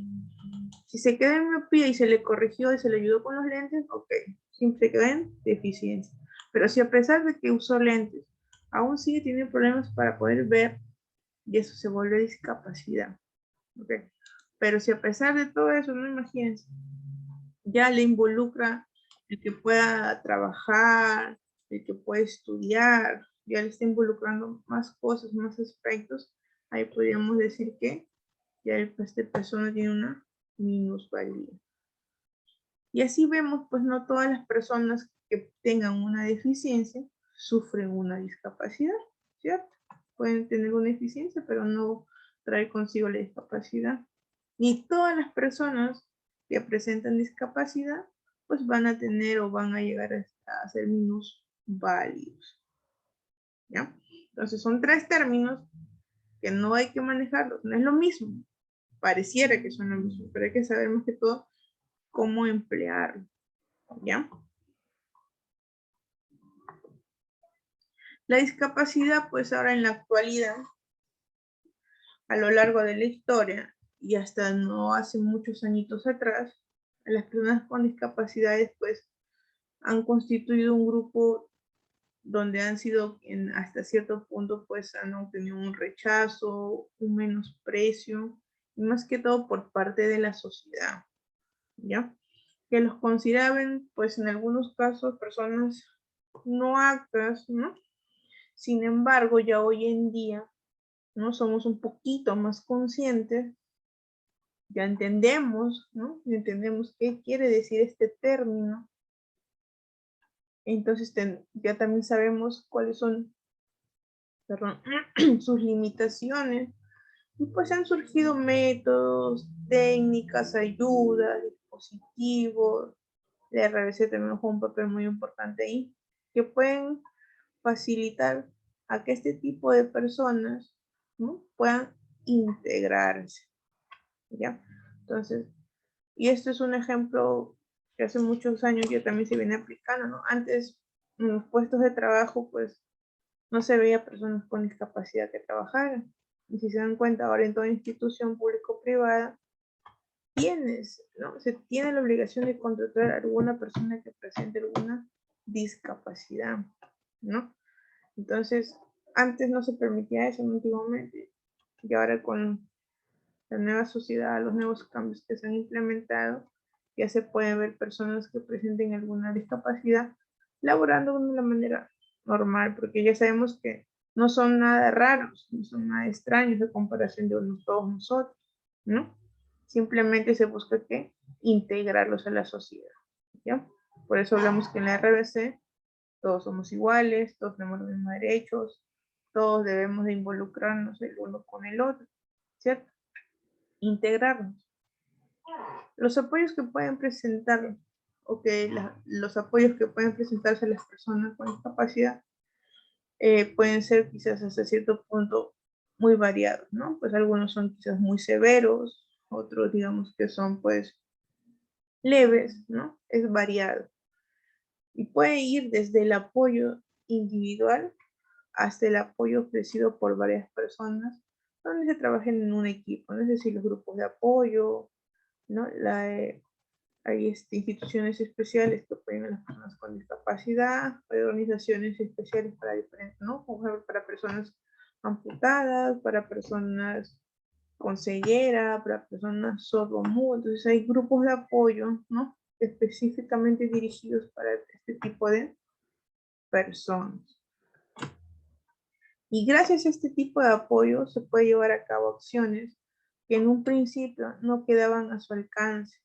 Si se queda en miopía y se le corrigió y se le ayudó con los lentes, ok, siempre queda en deficiencia. Pero si a pesar de que usó lentes, aún sigue teniendo problemas para poder ver, y eso se vuelve discapacidad, ok. Pero si a pesar de todo eso, no imagínense, ya le involucra el que pueda trabajar, el que pueda estudiar, ya le está involucrando más cosas, más aspectos, ahí podríamos decir que ya esta persona tiene una minusvalía. Y así vemos, pues no todas las personas que tengan una deficiencia sufren una discapacidad, ¿cierto? Pueden tener una deficiencia, pero no trae consigo la discapacidad. Ni todas las personas que presentan discapacidad, pues van a tener o van a llegar a ser minusválidos, ¿ya? Entonces son tres términos que no hay que manejarlos, no es lo mismo. Pareciera que son lo mismo, pero hay que saber más que todo cómo emplearlo, ¿ya? La discapacidad, pues ahora en la actualidad, a lo largo de la historia y hasta no hace muchos añitos atrás, las personas con discapacidades pues han constituido un grupo donde han sido hasta cierto punto pues han obtenido un rechazo, un menosprecio, y más que todo por parte de la sociedad, ¿ya? Que los consideraban pues en algunos casos personas no aptas, ¿no? Sin embargo, ya hoy en día, ¿no? Somos un poquito más conscientes, ya entendemos, ¿no? Entendemos qué quiere decir este término. Entonces ya también sabemos cuáles son, perdón, sus limitaciones. Y pues han surgido métodos, técnicas, ayudas, dispositivos. La RBC también juega un papel muy importante ahí, que pueden facilitar a que este tipo de personas, ¿no? Puedan integrarse, ¿ya? Entonces, y esto es un ejemplo que hace muchos años ya también se viene aplicando, ¿no? Antes, en los puestos de trabajo, pues, no se veía personas con discapacidad que trabajaran. Y si se dan cuenta, ahora en toda institución público-privada, ¿no? Se tiene la obligación de contratar a alguna persona que presente alguna discapacidad, ¿no? Entonces, antes no se permitía eso antiguamente, y ahora con la nueva sociedad, los nuevos cambios que se han implementado, ya se pueden ver personas que presenten alguna discapacidad laborando de una manera normal, porque ya sabemos que no son nada raros, no son nada extraños de comparación de todos nosotros, ¿no? Simplemente se busca que integrarlos a la sociedad, ¿ya? Por eso hablamos que en la RBC todos somos iguales, todos tenemos los mismos derechos, todos debemos de involucrarnos el uno con el otro, ¿cierto? Integrarnos. Los apoyos que pueden presentar, los apoyos que pueden presentarse a las personas con discapacidad pueden ser quizás hasta cierto punto muy variados, ¿no? Pues algunos son quizás muy severos, otros digamos que son pues leves, ¿no? Es variado. Y puede ir desde el apoyo individual hasta el apoyo ofrecido por varias personas, donde se trabajen en un equipo, ¿no? Es decir, los grupos de apoyo, ¿no? Hay instituciones especiales que apoyan a las personas con discapacidad, hay organizaciones especiales para diferentes, ¿no? Por ejemplo, para personas amputadas, para personas con ceguera, para personas sordomudas. Entonces hay grupos de apoyo, ¿no? Específicamente dirigidos para este tipo de personas. Y gracias a este tipo de apoyo se puede llevar a cabo acciones que en un principio no quedaban a su alcance.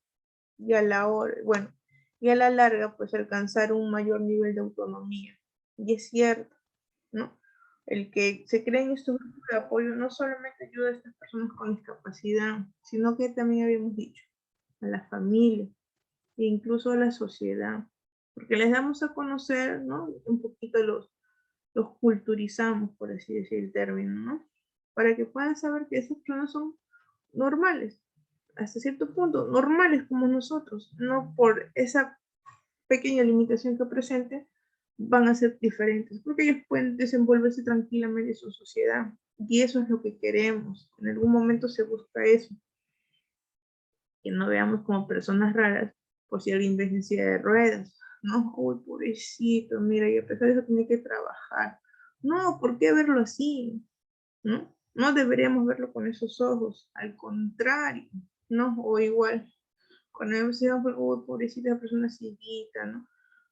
Y a la larga, pues alcanzar un mayor nivel de autonomía. Y es cierto, ¿no? El que se creen estos grupos de apoyo no solamente ayuda a estas personas con discapacidad, sino que también habíamos dicho, a la familia e incluso a la sociedad, porque les damos a conocer, ¿no? Un poquito los culturizamos, por así decir el término, ¿no? Para que puedan saber que esas personas son normales, hasta cierto punto, normales como nosotros, no por esa pequeña limitación que presente, van a ser diferentes, porque ellos pueden desenvolverse tranquilamente en su sociedad, y eso es lo que queremos. En algún momento se busca eso, que no veamos como personas raras, por si alguien ve en silla de ruedas, no, uy, pobrecito, mira, y a pesar de eso tiene que trabajar. No, ¿por qué verlo así? ¿No? No deberíamos verlo con esos ojos, al contrario, ¿no? O igual, cuando vemos, uy, pobrecita la persona cieguita, ¿no?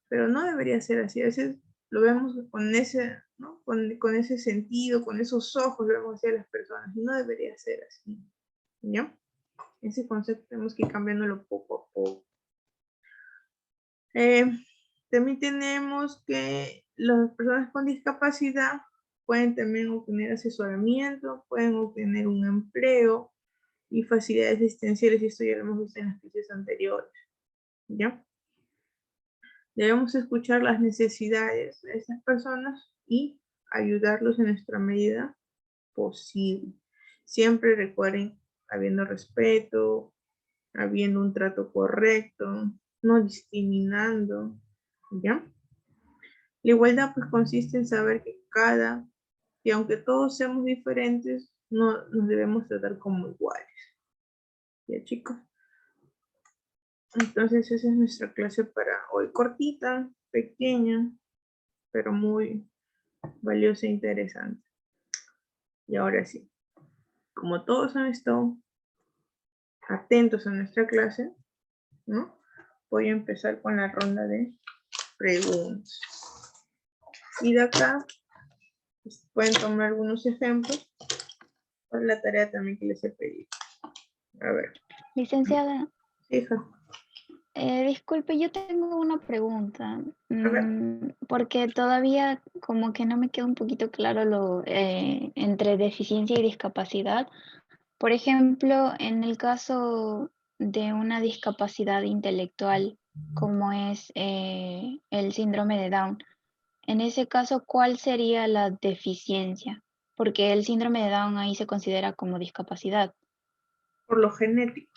Pero no debería ser así. A veces lo vemos con ese, ¿no? Con ese sentido, con esos ojos, lo vemos así a las personas. Y no debería ser así. ¿Ya? Ese concepto tenemos que ir cambiándolo poco a poco. También tenemos que las personas con discapacidad pueden también obtener asesoramiento, pueden obtener un empleo y facilidades asistenciales, y esto ya lo hemos visto en las clases anteriores. ¿Ya? Debemos escuchar las necesidades de esas personas y ayudarlos en nuestra medida posible. Siempre recuerden, habiendo respeto, habiendo un trato correcto, no discriminando, ¿ya? La igualdad pues consiste en saber que aunque todos seamos diferentes, no nos debemos tratar como iguales. ¿Ya, chicos? Entonces esa es nuestra clase para hoy, cortita, pequeña, pero muy valiosa e interesante. Y ahora sí, como todos han estado atentos a nuestra clase, ¿no? Voy a empezar con la ronda de preguntas. Y de acá pues, pueden tomar algunos ejemplos para la tarea también que les he pedido. A ver. Licenciada. Hija. Disculpe, yo tengo una pregunta, porque todavía como que no me queda un poquito claro lo entre deficiencia y discapacidad. Por ejemplo, en el caso de una discapacidad intelectual, como es el síndrome de Down, en ese caso, ¿cuál sería la deficiencia? Porque el síndrome de Down ahí se considera como discapacidad. Por lo genético.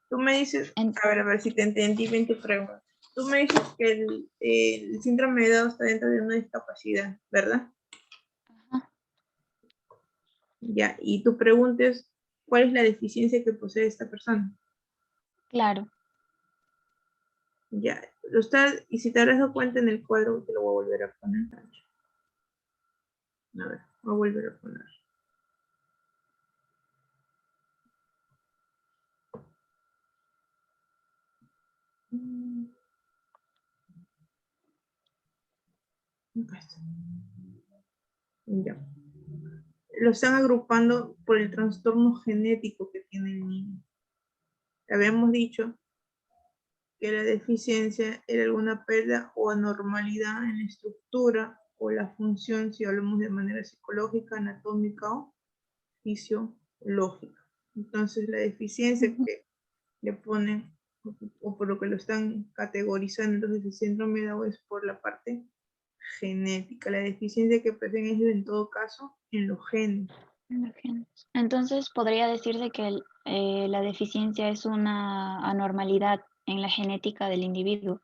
Tú me dices, a ver si te entendí bien tu pregunta. Tú me dices que el síndrome de Down está dentro de una discapacidad, ¿verdad? Ajá. Ya, y tu pregunta es, cuál es la deficiencia que posee esta persona. Claro. Ya, y si te habrás dado cuenta en el cuadro, te lo voy a volver a poner. A ver, voy a volver a poner. Ya. Lo están agrupando por el trastorno genético que tiene el niño. Habíamos dicho que la deficiencia era alguna pérdida o anormalidad en la estructura o la función, si hablamos de manera psicológica, anatómica o fisiológica. Entonces la deficiencia que le ponen, o por lo que lo están categorizando, entonces el síndrome de Down es por la parte genética. La deficiencia que presenta es en todo caso en los genes. Entonces podría decirse que la deficiencia es una anormalidad en la genética del individuo.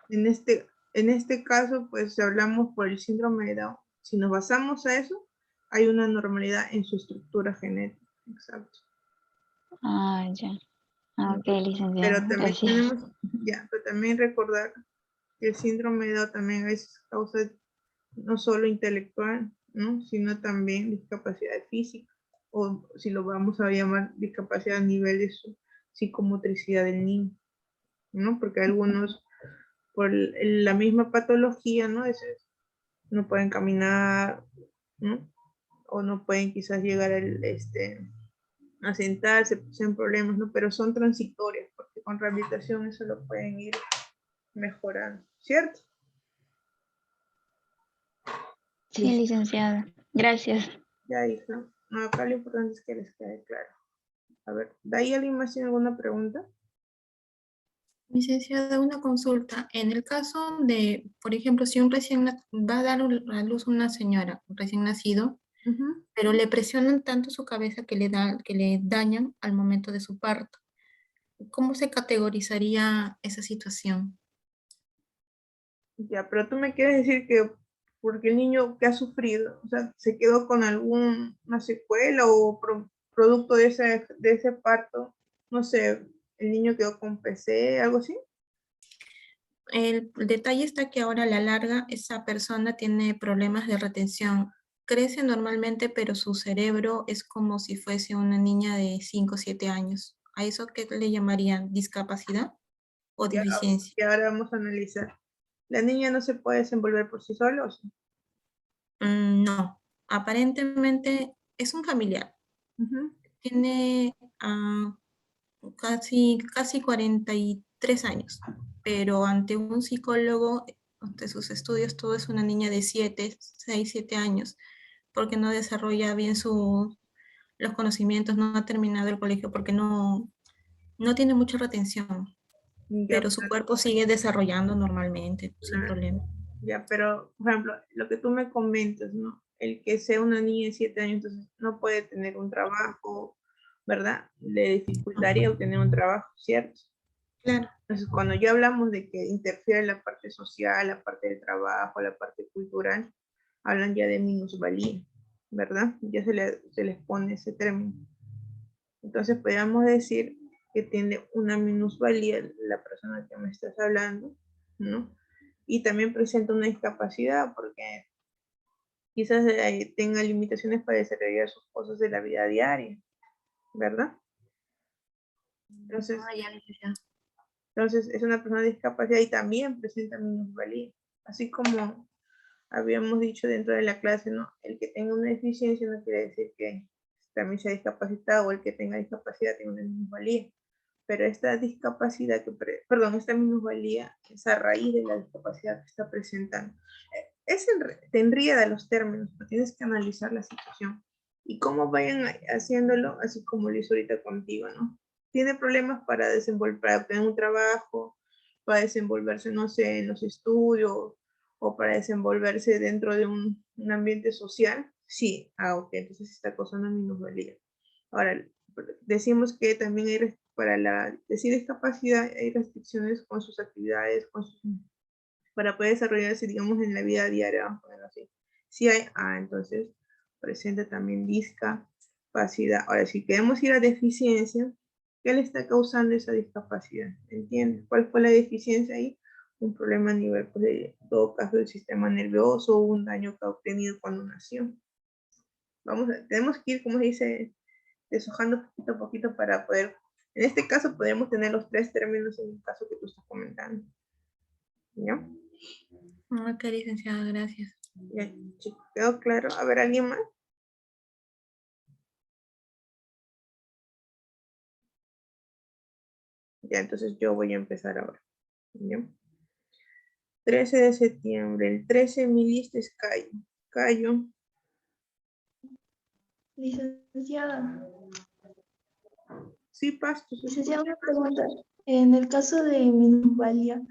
En este caso, pues hablamos por el síndrome de Down. Si nos basamos a eso, hay una anormalidad en su estructura genética. Exacto. Ah, ya. Ah, ok, licenciada. Pero también Gracias. tenemos, pero también recordar que el síndrome de Down también es causa no solo intelectual, ¿no? Sino también discapacidad física, o si lo vamos a llamar discapacidad a nivel de su psicomotricidad del niño, ¿no? Porque algunos, por la misma patología, ¿no? No pueden caminar, ¿no? O no pueden quizás llegar a sentarse, sean problemas, ¿no? Pero son transitorias, porque con rehabilitación eso lo pueden ir mejorando, ¿cierto? Sí, licenciada. Gracias. Ya, hija. No, acá lo importante es que les quede claro. A ver, ¿de ahí alguien más tiene alguna pregunta? Licenciada, una consulta. En el caso de, por ejemplo, si va a dar a luz una señora recién nacido, pero le presionan tanto su cabeza que le dañan al momento de su parto, ¿cómo se categorizaría esa situación? Ya, pero tú me quieres decir que porque el niño que ha sufrido, o sea, se quedó con alguna secuela o producto de ese parto, no sé, el niño quedó con PC, algo así. El detalle está que ahora a la larga esa persona tiene problemas de retención. Crece normalmente, pero su cerebro es como si fuese una niña de 5 o 7 años. ¿A eso qué le llamarían? ¿Discapacidad o deficiencia? Y ahora vamos a analizar. ¿La niña no se puede desenvolver por sí sola o sí? No, aparentemente es un familiar. Tiene casi 43 años, pero ante un psicólogo, ante sus estudios, todo es una niña de 6, 7 años, porque no desarrolla bien los conocimientos, no ha terminado el colegio, porque no tiene mucha retención, pero su cuerpo sigue desarrollando normalmente, sin problema. Ya, pero, por ejemplo, lo que tú me comentas, ¿no? El que sea una niña de 7 años, entonces no puede tener un trabajo, ¿verdad? Le dificultaría obtener un trabajo, ¿cierto? Claro. Entonces, cuando ya hablamos de que interfiere la parte social, la parte del trabajo, la parte cultural, hablan ya de minusvalía, ¿verdad? Ya se les pone ese término. Entonces, podríamos decir que tiene una minusvalía la persona que me estás hablando, ¿no? Y también presenta una discapacidad porque quizás tenga limitaciones para desarrollar sus cosas de la vida diaria, ¿verdad? Entonces, entonces es una persona de discapacidad y también presenta minusvalía. Así como habíamos dicho dentro de la clase, ¿no? El que tenga una deficiencia no quiere decir que también sea discapacitado, o el que tenga discapacidad tenga una minusvalía. Pero esta discapacidad, esta minusvalía es a raíz de la discapacidad que está presentando. Te enreda los términos, pero tienes que analizar la situación. Y cómo vayan haciéndolo, así como lo hizo ahorita contigo, ¿no? Tiene problemas para obtener un trabajo, para desenvolverse, no sé, en los estudios, o para desenvolverse dentro de un ambiente social. Sí, ok, entonces está causando minusvalía. Ahora, decimos que también hay, para decir discapacidad, hay restricciones con sus actividades, para poder desarrollarse, digamos, en la vida diaria, vamos a ponerlo así. Si hay, entonces presenta también discapacidad. discapacidad. Ahora, si queremos ir a deficiencia, ¿qué le está causando esa discapacidad? ¿Entiendes? ¿Cuál fue la deficiencia ahí? Un problema a nivel, pues, de en todo caso, del sistema nervioso, o un daño que ha obtenido cuando nació. Tenemos que ir, como se dice, deshojando poquito a poquito para poder, en este caso, podemos tener los 3 términos en el caso que tú estás comentando. ¿Ya? Ok, licenciada, gracias. Ya, chicos, ¿quedó claro? A ver, ¿alguien más? Ya, entonces yo voy a empezar ahora. ¿Ya? 13 de septiembre. El 13 mi lista es Cayo. Cayo. Licenciada, Sí, Pasto. licenciada, una pregunta. En el caso de minusvalía,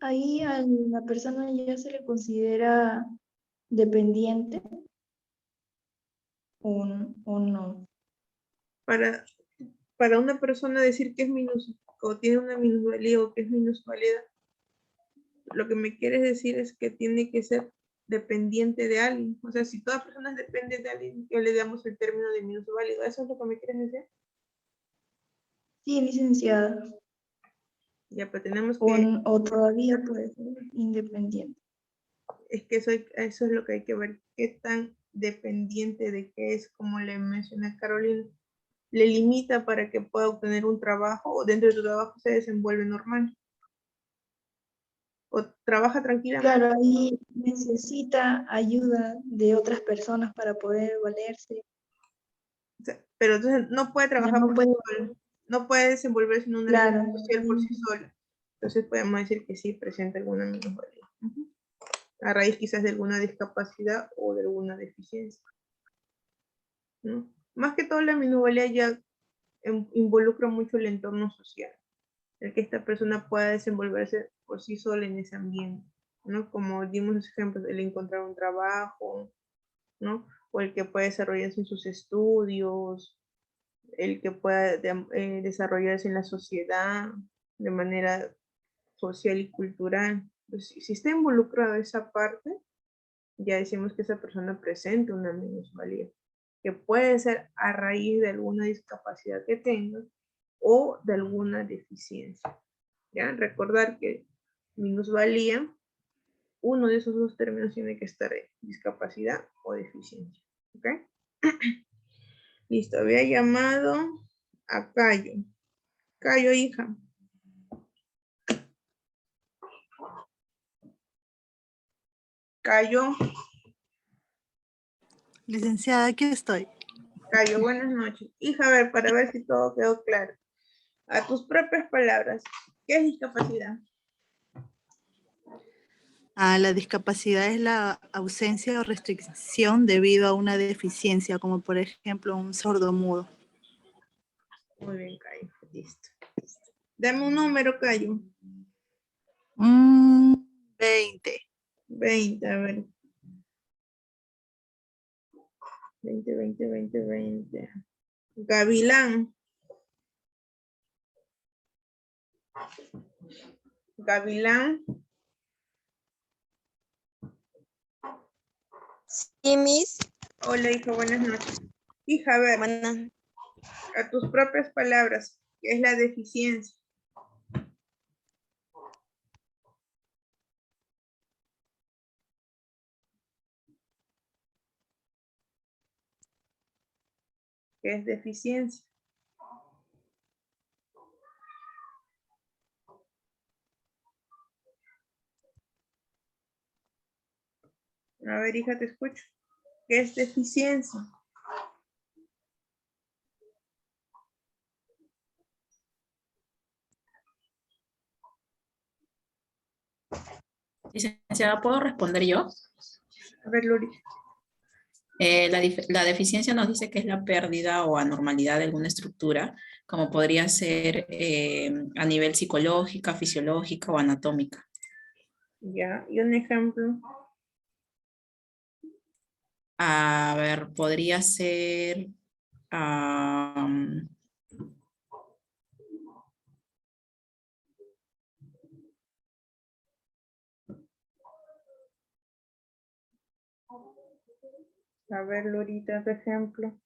ahí a la persona ya se le considera dependiente o no. Para una persona decir que es o tiene una minusvalía o que es minusválida, lo que me quieres decir es que tiene que ser dependiente de alguien. O sea, si toda persona depende de alguien, que le damos el término de minusválido. ¿Eso es lo que me quieres decir? Sí, licenciada. Ya, pero tenemos que... O todavía puede ser independiente. Es que eso es lo que hay que ver. ¿Qué tan dependiente de qué es? Como le mencioné a Carolina, le limita para que pueda obtener un trabajo, o dentro de su trabajo se desenvuelve normal. O trabaja tranquilamente. Claro, ahí necesita ayuda de otras personas para poder valerse. O sea, pero entonces no puede trabajar por sí sola, no puede desenvolverse en una vida social por sí sola. Entonces podemos decir que sí presenta alguna minusvalía. A raíz quizás de alguna discapacidad o de alguna deficiencia, ¿no? Más que todo la minusvalía ya involucra mucho el entorno social, el que esta persona pueda desenvolverse por sí sola en ese ambiente, ¿no? Como dimos los ejemplos, el encontrar un trabajo, ¿no? O el que pueda desarrollarse en sus estudios, el que pueda desarrollarse en la sociedad de manera social y cultural. Pues, si está involucrada esa parte, ya decimos que esa persona presenta una minusvalía, que puede ser a raíz de alguna discapacidad que tenga o de alguna deficiencia. ¿Ya? Recordar que minusvalía, uno de esos 2 términos tiene que estar ahí, discapacidad o deficiencia. ¿Ok? Listo, había llamado a Cayo. Cayo, hija. Cayo. Licenciada, aquí estoy. Cayo, buenas noches. Hija, a ver, para ver si todo quedó claro. A tus propias palabras, ¿qué es discapacidad? La discapacidad es la ausencia o restricción debido a una deficiencia, como por ejemplo un sordomudo. Muy bien, Cayo. Listo. Dame un número, Cayo. 20. 20, a ver. 20. Gavilán. Gavilán. Sí, Miss. Hola, hija, buenas noches. Hija, a ver. A tus propias palabras, ¿qué es la deficiencia? ¿Qué es deficiencia? A ver, hija, te escucho. ¿Qué es deficiencia? Licenciada, ¿puedo responder yo? A ver, Luri. La deficiencia nos dice que es la pérdida o anormalidad de alguna estructura, como podría ser a nivel psicológica, fisiológica o anatómica. Ya, y un ejemplo. A ver, podría ser... A ver, Lurita, por ejemplo.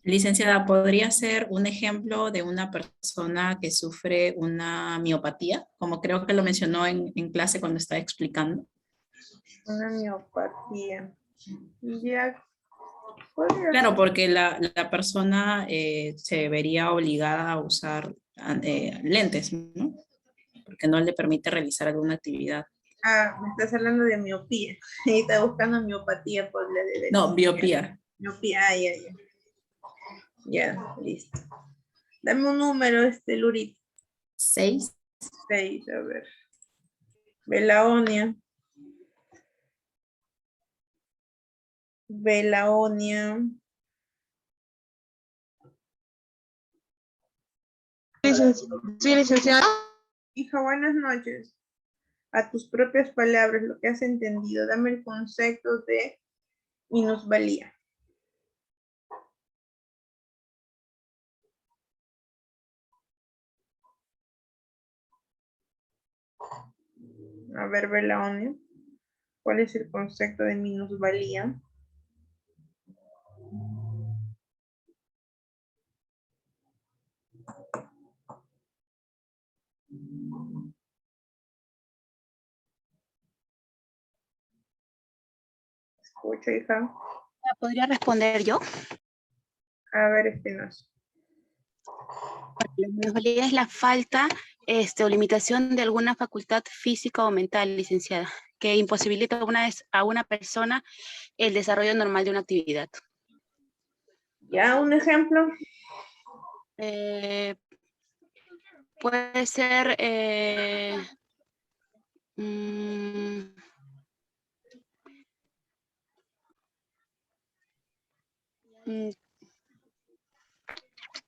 Licenciada, ¿podría ser un ejemplo de una persona que sufre una miopatía? Como creo que lo mencionó en clase cuando estaba explicando. Una miopatía. Ya. podría Claro, ser. porque la persona se vería obligada a usar lentes, ¿no? Porque no le permite realizar alguna actividad. Ah, me estás hablando de miopía. Y está buscando miopatía por la de No, biopía. miopía, ya, ya. Ya, listo. Dame un número, Lurit. 6. 6, a ver. Belaonia. Belaonia. Sí, licenciada. Hija, buenas noches. A tus propias palabras, lo que has entendido. Dame el concepto de minusvalía. A ver, Belaonia. ¿Cuál es el concepto de minusvalía? Escucha, hija. ¿Podría responder yo? A ver, Espinosa. La minusvalía es la falta o limitación de alguna facultad física o mental, licenciada, que imposibilita a una persona el desarrollo normal de una actividad. ¿Ya un ejemplo? Puede ser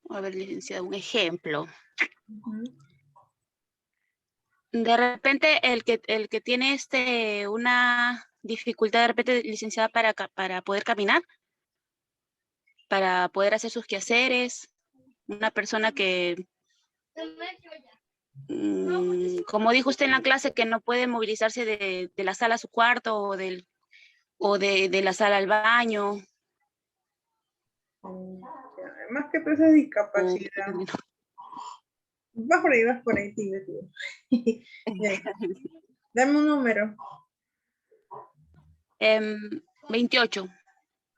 a ver, licenciada, un ejemplo. De repente, el que tiene una dificultad, de repente, licenciada, para poder caminar, para poder hacer sus quehaceres, una persona que, como dijo usted en la clase, que no puede movilizarse de la sala a su cuarto o de la sala al baño. Más que todo esa discapacidad. Vas por ahí, tío. Dame un número. 28.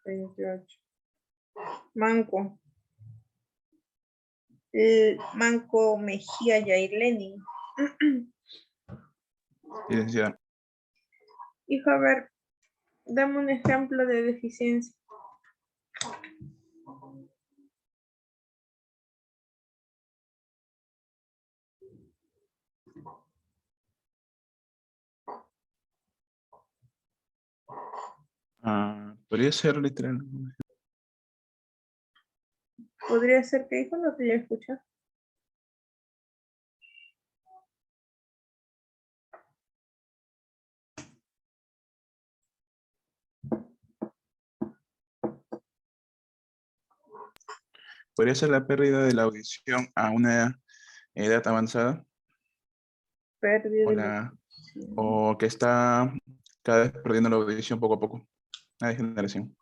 28. Manco. Manco Mejía Yair Lenin. Licenciada. Hijo, a ver, dame un ejemplo de deficiencia. Podría ser literal. Podría ser que hijo no te haya escuchado. Podría ser la pérdida de la audición a una edad avanzada. Pérdida o que está cada vez perdiendo la audición poco a poco. Una degeneración.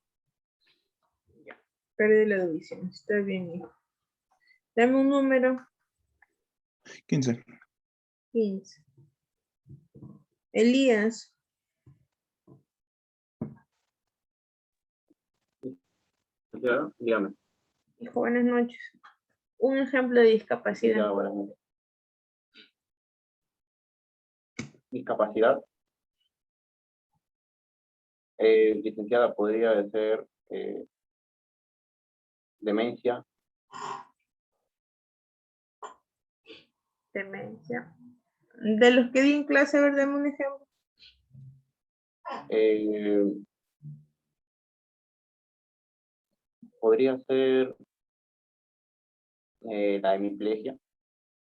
Pérdida de la audición. Está bien, hijo. Dame un número. 15. 15. Elías. Dígame. Hijo, buenas noches. Un ejemplo de discapacidad. Ya, buenas noches. Discapacidad. Licenciada, podría ser demencia. Demencia. De los que di en clase, a ver, dame un ejemplo. Podría ser la hemiplegia.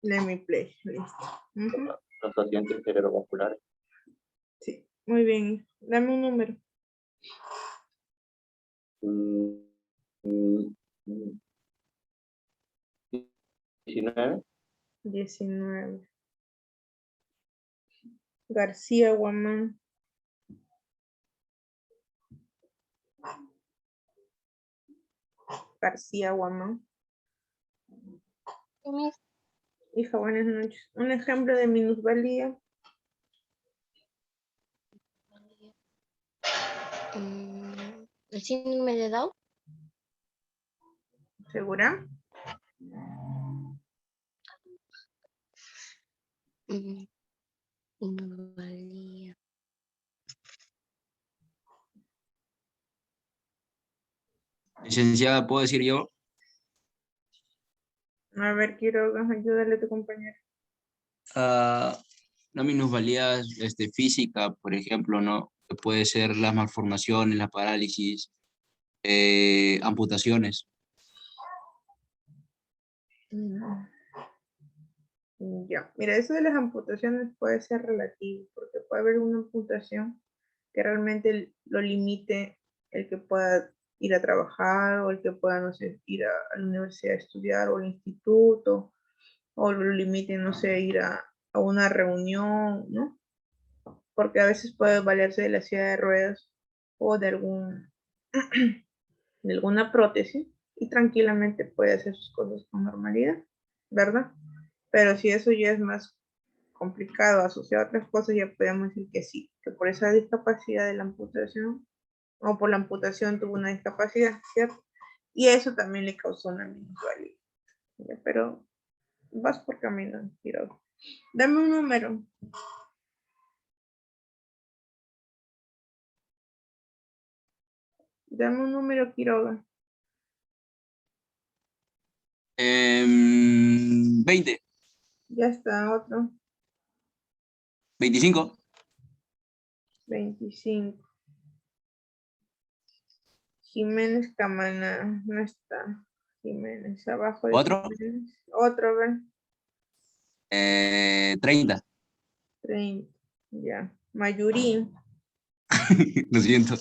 La hemiplegia, listo. Los accidentes cerebrovasculares. Sí, muy bien. Dame un número. 19. 19. García Guamán. García Guamán. Hija, buenas noches. Un ejemplo de minusvalía. El síndrome de Down. ¿Segura? Minusvalía. Licenciada, ¿puedo decir yo? A ver, Quiroga, ayúdale a tu compañero. Una minusvalía física, por ejemplo, ¿no? Que puede ser las malformaciones, la parálisis, amputaciones. Ya, mira, eso de las amputaciones puede ser relativo, porque puede haber una amputación que realmente lo limite el que pueda ir a trabajar o el que pueda, no sé, ir a la universidad a estudiar o al instituto, o lo limite, no sé, ir a una reunión, ¿no? Porque a veces puede valerse de la silla de ruedas o de de alguna prótesis y tranquilamente puede hacer sus cosas con normalidad, ¿verdad? Pero si eso ya es más complicado, asociado a otras cosas, ya podemos decir que sí, que por esa discapacidad de la amputación, o por la amputación tuvo una discapacidad, ¿cierto? Y eso también le causó una minusvalía. Pero vas por camino, Quiroga. Dame un número. Dame un número, Quiroga. 20. Ya está, otro. 25. 25. Jiménez Camana, no está. Jiménez, abajo de ¿Otro? Jiménez. Otro, ven. 30. 30. Ya. Mayurín. Lo siento.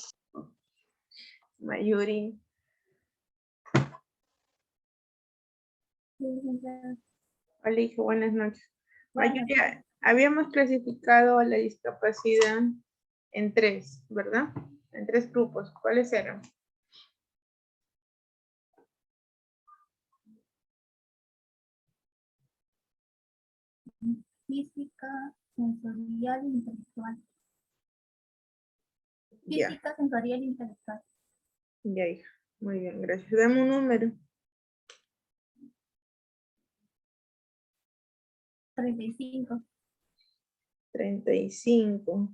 Mayurín. Hola, hijo, buenas noches. Ya habíamos clasificado la discapacidad en 3, ¿verdad? En 3 grupos. ¿Cuáles eran? Física, sensorial e intelectual. Ya. Física, sensorial e intelectual. Ya, hija. Muy bien, gracias. Dame un número. 35. 35.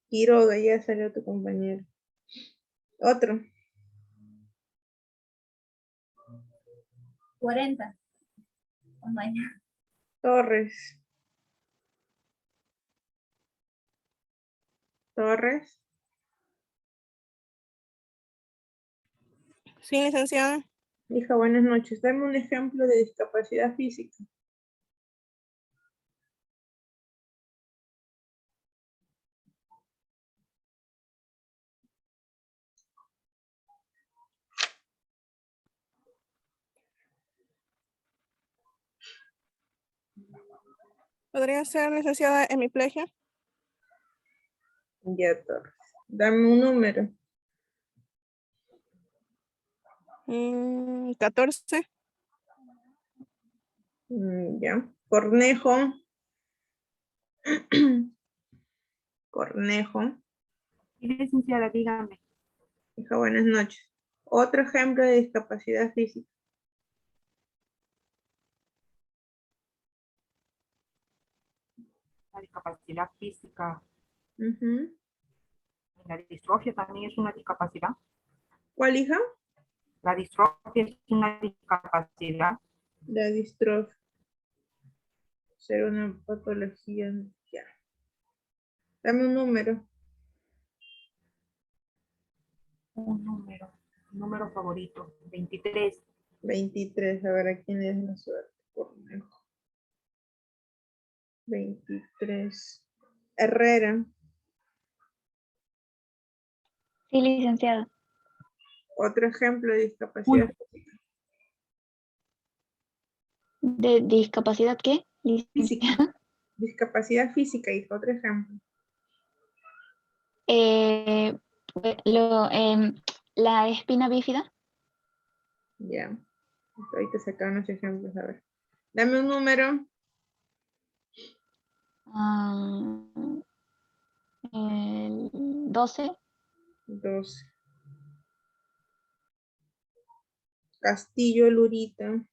Quiroga, ya salió tu compañero. Otro. 40. Torres. Torres. Sí, licenciada. Hija, buenas noches. Dame un ejemplo de discapacidad física. ¿Podría ser licenciada hemiplegia? Ya, Torres. Dame un número. 14. Ya. Cornejo. Cornejo. Licenciada, dígame. Hija, buenas noches. Otro ejemplo de discapacidad física. La discapacidad física. Ujú. La distrofia también es una discapacidad. ¿Cuál, hija? La distrofia es una discapacidad. La distrofia. Ser una patología. Ya. Dame un número. Un número favorito. 23. 23. A ver, ¿a quién es la suerte? Cornejo. 23. Herrera. Sí, licenciada. Otro ejemplo de discapacidad física. ¿De discapacidad qué? Física. Discapacidad física, hijo. Otro ejemplo. La espina bífida. Ya. Hay que sacar unos ejemplos, a ver. Dame un número. El 12. 12. Castillo Lurita.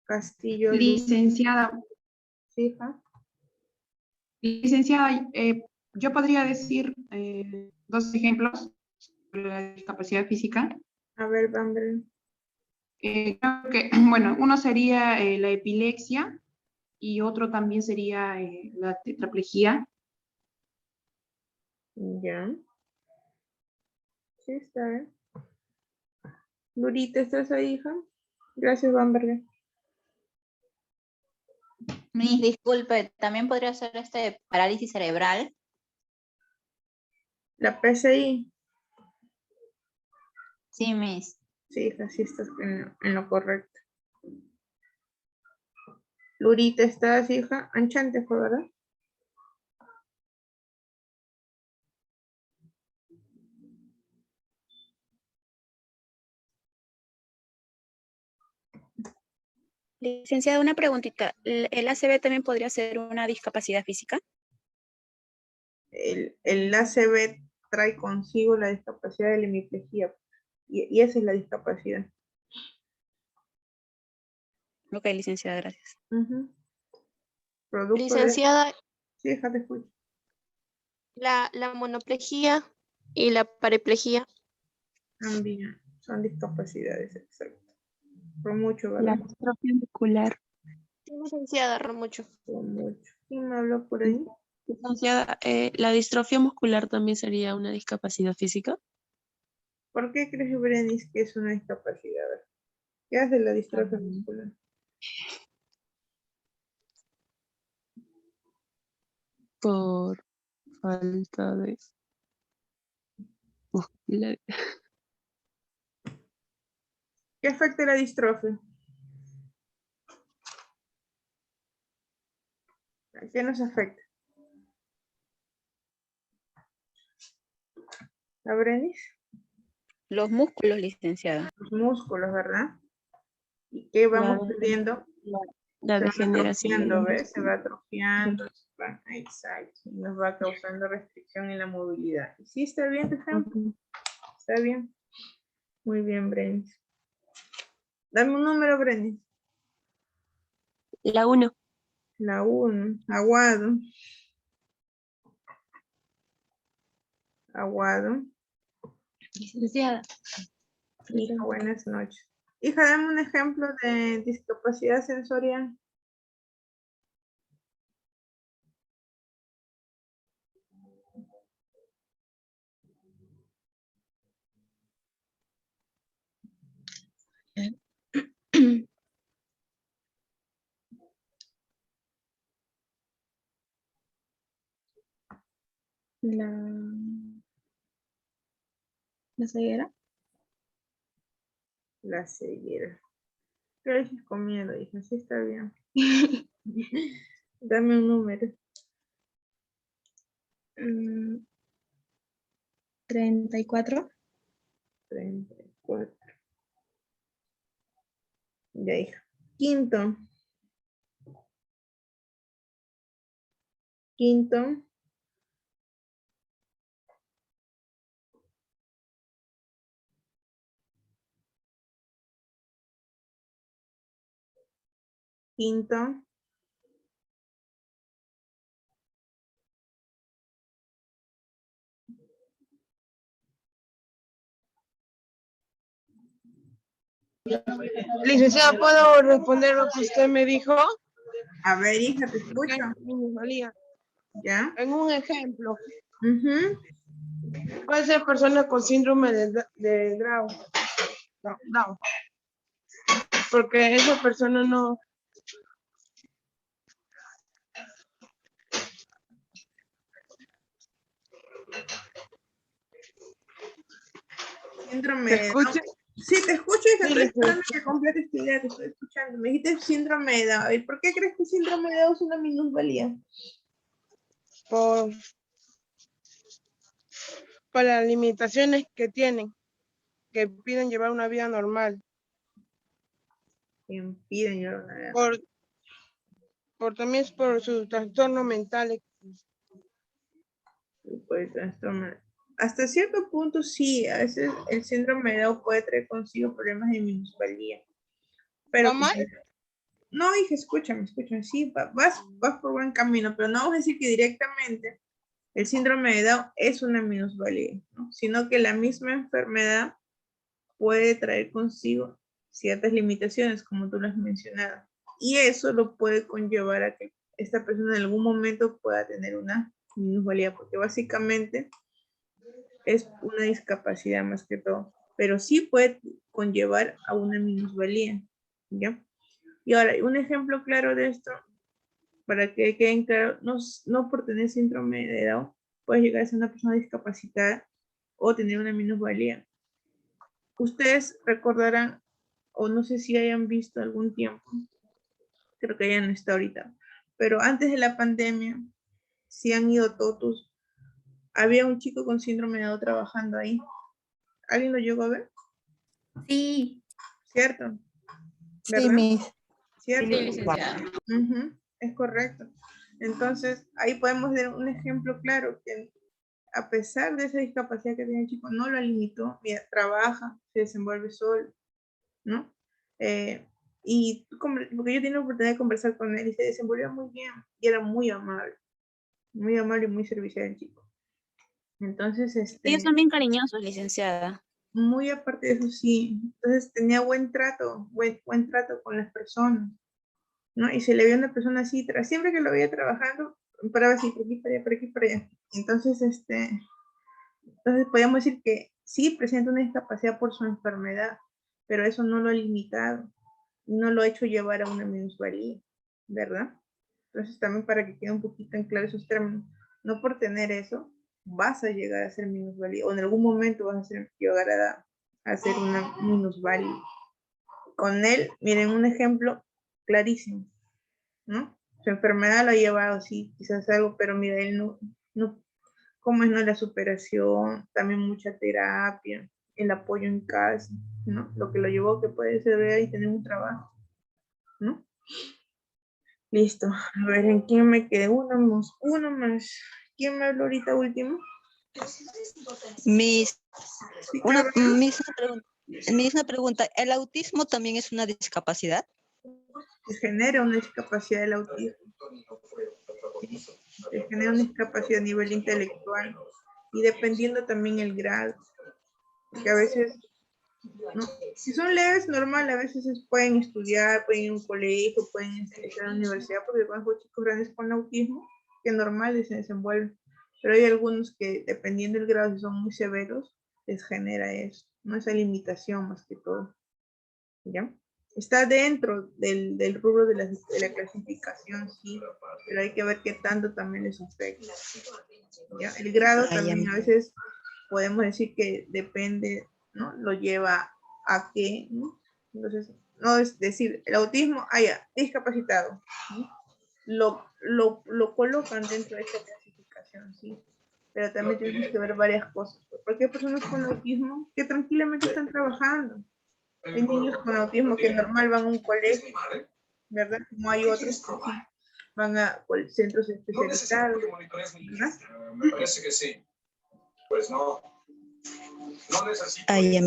Castillo Lurita. Licenciada, Sí, hija. licenciada, yo podría decir dos ejemplos sobre la discapacidad física. A ver, Bamber. Creo que, bueno, uno sería la epilepsia y otro también sería la tetraplegia. Ya. Sí, está bien. Lurita, ¿estás ahí, hija? Gracias, Bamberger. Miss, disculpe, también podría ser parálisis cerebral. La PCI. Sí, Miss. Sí, hija, sí estás en lo correcto. Lurita, ¿estás, hija? Anchante fue, ¿verdad? Licenciada, una preguntita. ¿El ACV también podría ser una discapacidad física? El ACV trae consigo la discapacidad de la hemiplegia. Y esa es la discapacidad. Ok, licenciada, gracias. Producto Licenciada, Sí, hija, te escucho. la monoplejía y la paraplegia. También son discapacidades, exacto. Por mucho, La ¿verdad? distrofia muscular. Sí, licenciada, mucho. Por mucho. ¿Quién me habló por ahí? Licenciada, ¿la distrofia muscular también sería una discapacidad física? ¿Por qué crees, Brenis, que es una discapacidad? A ver, ¿qué hace la distrofia muscular? Por falta de muscular. ¿Qué afecta la distrofia? ¿A qué nos afecta? ¿A Brenis? Los músculos, licenciada. Los músculos, ¿verdad? ¿Y qué vamos perdiendo? La Se va degeneración de atrofiando, los ¿ves? Se va músculos. atrofiando. Exacto. Y nos va causando restricción en la movilidad. ¿Y sí está bien tu ejemplo? Está bien. Muy bien, Brenis. Dame un número, Brenis. La 1. La 1. Aguado. Aguado. Licenciada. Hija, buenas noches. Hija, dame un ejemplo de discapacidad sensorial. La ceguera. La ceguera. ¿Qué dices con miedo, hija? Sí está bien. Dame un número. 34. 34. Ya, hija. Quinto. Quinto. Quinto. Licenciada, ¿puedo responder lo que usted me dijo? A ver, hija, te escucho. ¿Ya? En un ejemplo. Puede ser persona con síndrome de Down. Down. Porque esa persona no... Síndrome ¿Se de escucha? Down. Sí, te escucho y Sí, estoy le esperando que completes tu idea, te estoy escuchando. Me dijiste síndrome de Down. A ver, ¿por qué crees que el síndrome de Down es una minusvalía? por las limitaciones que tienen, que piden llevar una vida normal. Que impiden llevar una vida. También es por sus trastornos mentales. Pues, trastorno. Hasta cierto punto sí, a veces el síndrome de Down puede traer consigo problemas de minusvalía. Pero no, hija, escúchame, sí, vas por buen camino, pero no vamos a decir que directamente el síndrome de Down es una minusvalía, ¿no? Sino que la misma enfermedad puede traer consigo ciertas limitaciones, como tú lo has mencionado. Y eso lo puede conllevar a que esta persona en algún momento pueda tener una minusvalía, porque básicamente es una discapacidad más que todo, pero sí puede conllevar a una minusvalía, ¿ya? Y ahora, un ejemplo claro de esto, para que queden claros, no por tener síndrome de Down, puedes llegar a ser una persona discapacitada o tener una minusvalía. Ustedes recordarán, o no sé si hayan visto algún tiempo, creo que ya no está ahorita, pero antes de la pandemia, si han ido todos, había un chico con síndrome de Down trabajando ahí. ¿Alguien lo llegó a ver? Sí. ¿Cierto? Sí, ¿Verdad? Miss. ¿Cierto? Sí, licenciada. Es correcto. Entonces, ahí podemos ver un ejemplo claro que a pesar de esa discapacidad que tiene el chico, no lo limitó, mira, trabaja, se desenvuelve solo, ¿no? Porque yo tenía la oportunidad de conversar con él y se desenvolvía muy bien y era muy amable y muy servicial el chico. Entonces, Ellos son bien cariñosos, licenciada. muy aparte de eso, sí. Entonces tenía buen trato con las personas, ¿no? Y se le veía una persona así, siempre que lo veía trabajando, paraba así, por aquí, para allá, por aquí, para allá. Entonces, entonces podríamos decir que sí presenta una discapacidad por su enfermedad, pero eso no lo ha limitado, no lo ha hecho llevar a una minusvalía, ¿verdad? Entonces también para que quede un poquito en claro esos términos, no por tener eso vas a llegar a ser minusvalía, o en algún momento vas a llegar a ser una minusvalía. Con él, miren un ejemplo clarísimo, ¿no? Su enfermedad lo ha llevado, sí, quizás algo, pero mira, él no cómo es, ¿no? La superación, también mucha terapia, el apoyo en casa, ¿no? Lo que lo llevó que puede ser real y tener un trabajo, ¿no? Listo. A ver, ¿en quién me quedé? Uno más. ¿Quién me habló ahorita último? Misma pregunta. ¿El autismo también es una discapacidad? Se genera una discapacidad del autismo. Se genera una discapacidad a nivel intelectual y dependiendo también el grado. Porque a veces, ¿no? Si son leves, normal, a veces pueden estudiar, pueden ir a un colegio, pueden estar en la universidad, porque conozco chicos grandes con autismo que normal se desenvuelven. Pero hay algunos que, dependiendo del grado, si son muy severos, les genera eso, ¿no? Esa limitación más que todo. ¿Ya? Está dentro del rubro de la clasificación, sí, pero hay que ver qué tanto también les afecta. ¿Ya? El grado también a veces podemos decir que depende, ¿no? Lo lleva a qué, ¿no? Entonces, no es decir, el autismo, ya, discapacitado, ¿sí? Lo colocan dentro de esta clasificación, sí, pero también tenemos que ver varias cosas, porque hay personas con autismo que tranquilamente están trabajando. Hay niños con autismo que normal van a un colegio, ¿verdad? Como hay otros que sí van a centros especializados, ¿verdad? Me parece que sí. Pues no necesito. Sí,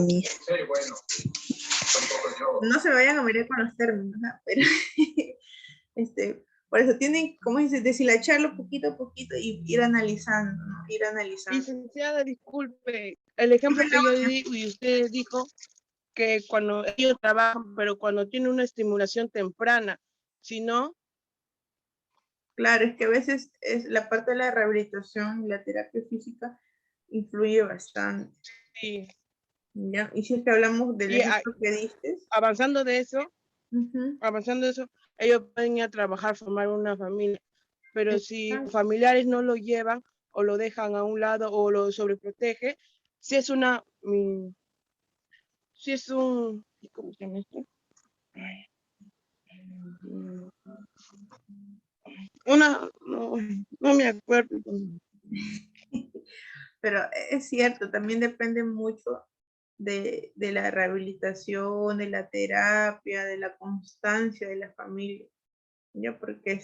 bueno. No se vayan a mirar con los términos, ¿no? Pero por eso tienen, como dices, deshilacharlo poquito a poquito y ir analizando, ¿no? Ir analizando. Licenciada, disculpe, el ejemplo que yo di y usted dijo que cuando ellos trabajan, pero cuando tienen una estimulación temprana, si no. Claro, es que a veces la parte de la rehabilitación y la terapia física influye bastante. Sí. ¿Ya? Y si es que hablamos del ejemplo que diste. Avanzando de eso, ellos pueden ir a trabajar, formar una familia. Pero si los familiares no lo llevan o lo dejan a un lado o lo sobreprotege, sí es una si es un, ¿cómo se llama esto? No me acuerdo. Pero es cierto, también depende mucho de la rehabilitación, de la terapia, de la constancia de la familia. Ya, porque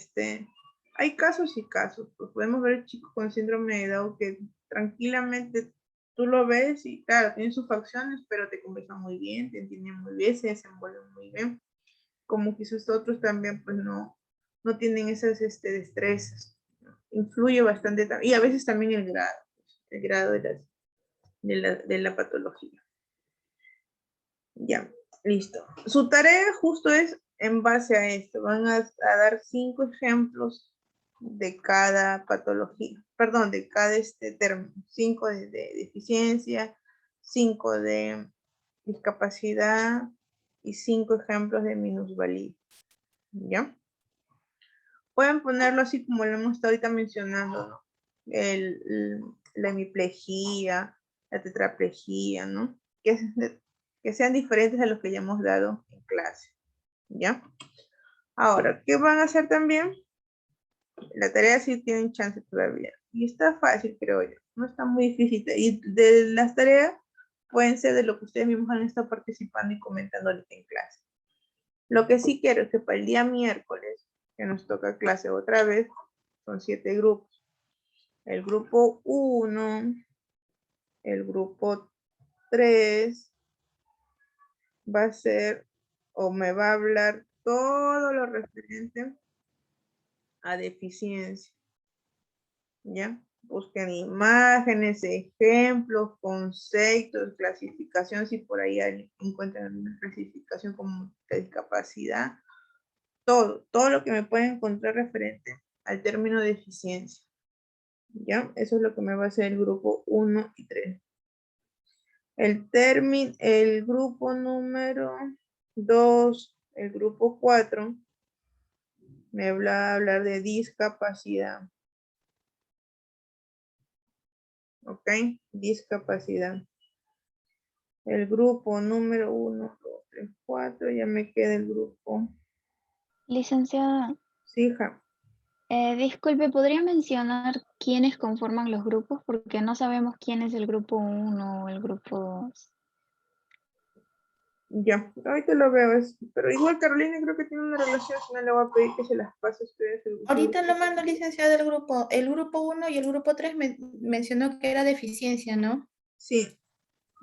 hay casos y casos. Pues podemos ver chicos con síndrome de Down que tranquilamente tú lo ves y claro, tienen sus facciones, pero te conversan muy bien, te entienden muy bien, se desenvuelven muy bien. Como quizás otros también pues no tienen esas destrezas. Influye bastante y a veces también el grado de la patología. Ya, listo. Su tarea justo es en base a esto. Van a dar 5 ejemplos de cada patología, perdón, de cada término. 5 de deficiencia, 5 de discapacidad y 5 ejemplos de minusvalía. ¿Ya? Pueden ponerlo así como lo hemos estado ahorita mencionando, ¿no? La hemiplegia, la tetraplegia, ¿no? Que sean diferentes a los que ya hemos dado en clase, ¿ya? Ahora, ¿qué van a hacer también? La tarea sí tienen chance todavía. Y está fácil, creo yo. No está muy difícil. Y de las tareas pueden ser de lo que ustedes mismos han estado participando y comentando ahorita en clase. Lo que sí quiero es que para el día miércoles, que nos toca clase otra vez, son 7 grupos. El grupo 1, el grupo 3, va a ser o me va a hablar todo lo referente a deficiencia. ¿Ya? Busquen imágenes, ejemplos, conceptos, clasificación, si por ahí encuentran una clasificación como de discapacidad. Todo lo que me pueden encontrar referente al término deficiencia. ¿Ya? Eso es lo que me va a hacer el grupo 1 y 3. El grupo número 2, el grupo 4, me va a hablar de discapacidad. ¿Ok? Discapacidad. El grupo número 1, 2, 3, 4, ya me queda el grupo. Licenciada. Sí, hija. Disculpe, ¿podría mencionar quiénes conforman los grupos? Porque no sabemos quién es el grupo 1 o el grupo 2. Ya, ahorita lo veo, pero igual Carolina creo que tiene una relación, si no le voy a pedir que se las pase a ustedes. Ahorita lo mando, licenciado, del grupo. El grupo 1 y el grupo 3 mencionó que era deficiencia, ¿no? Sí.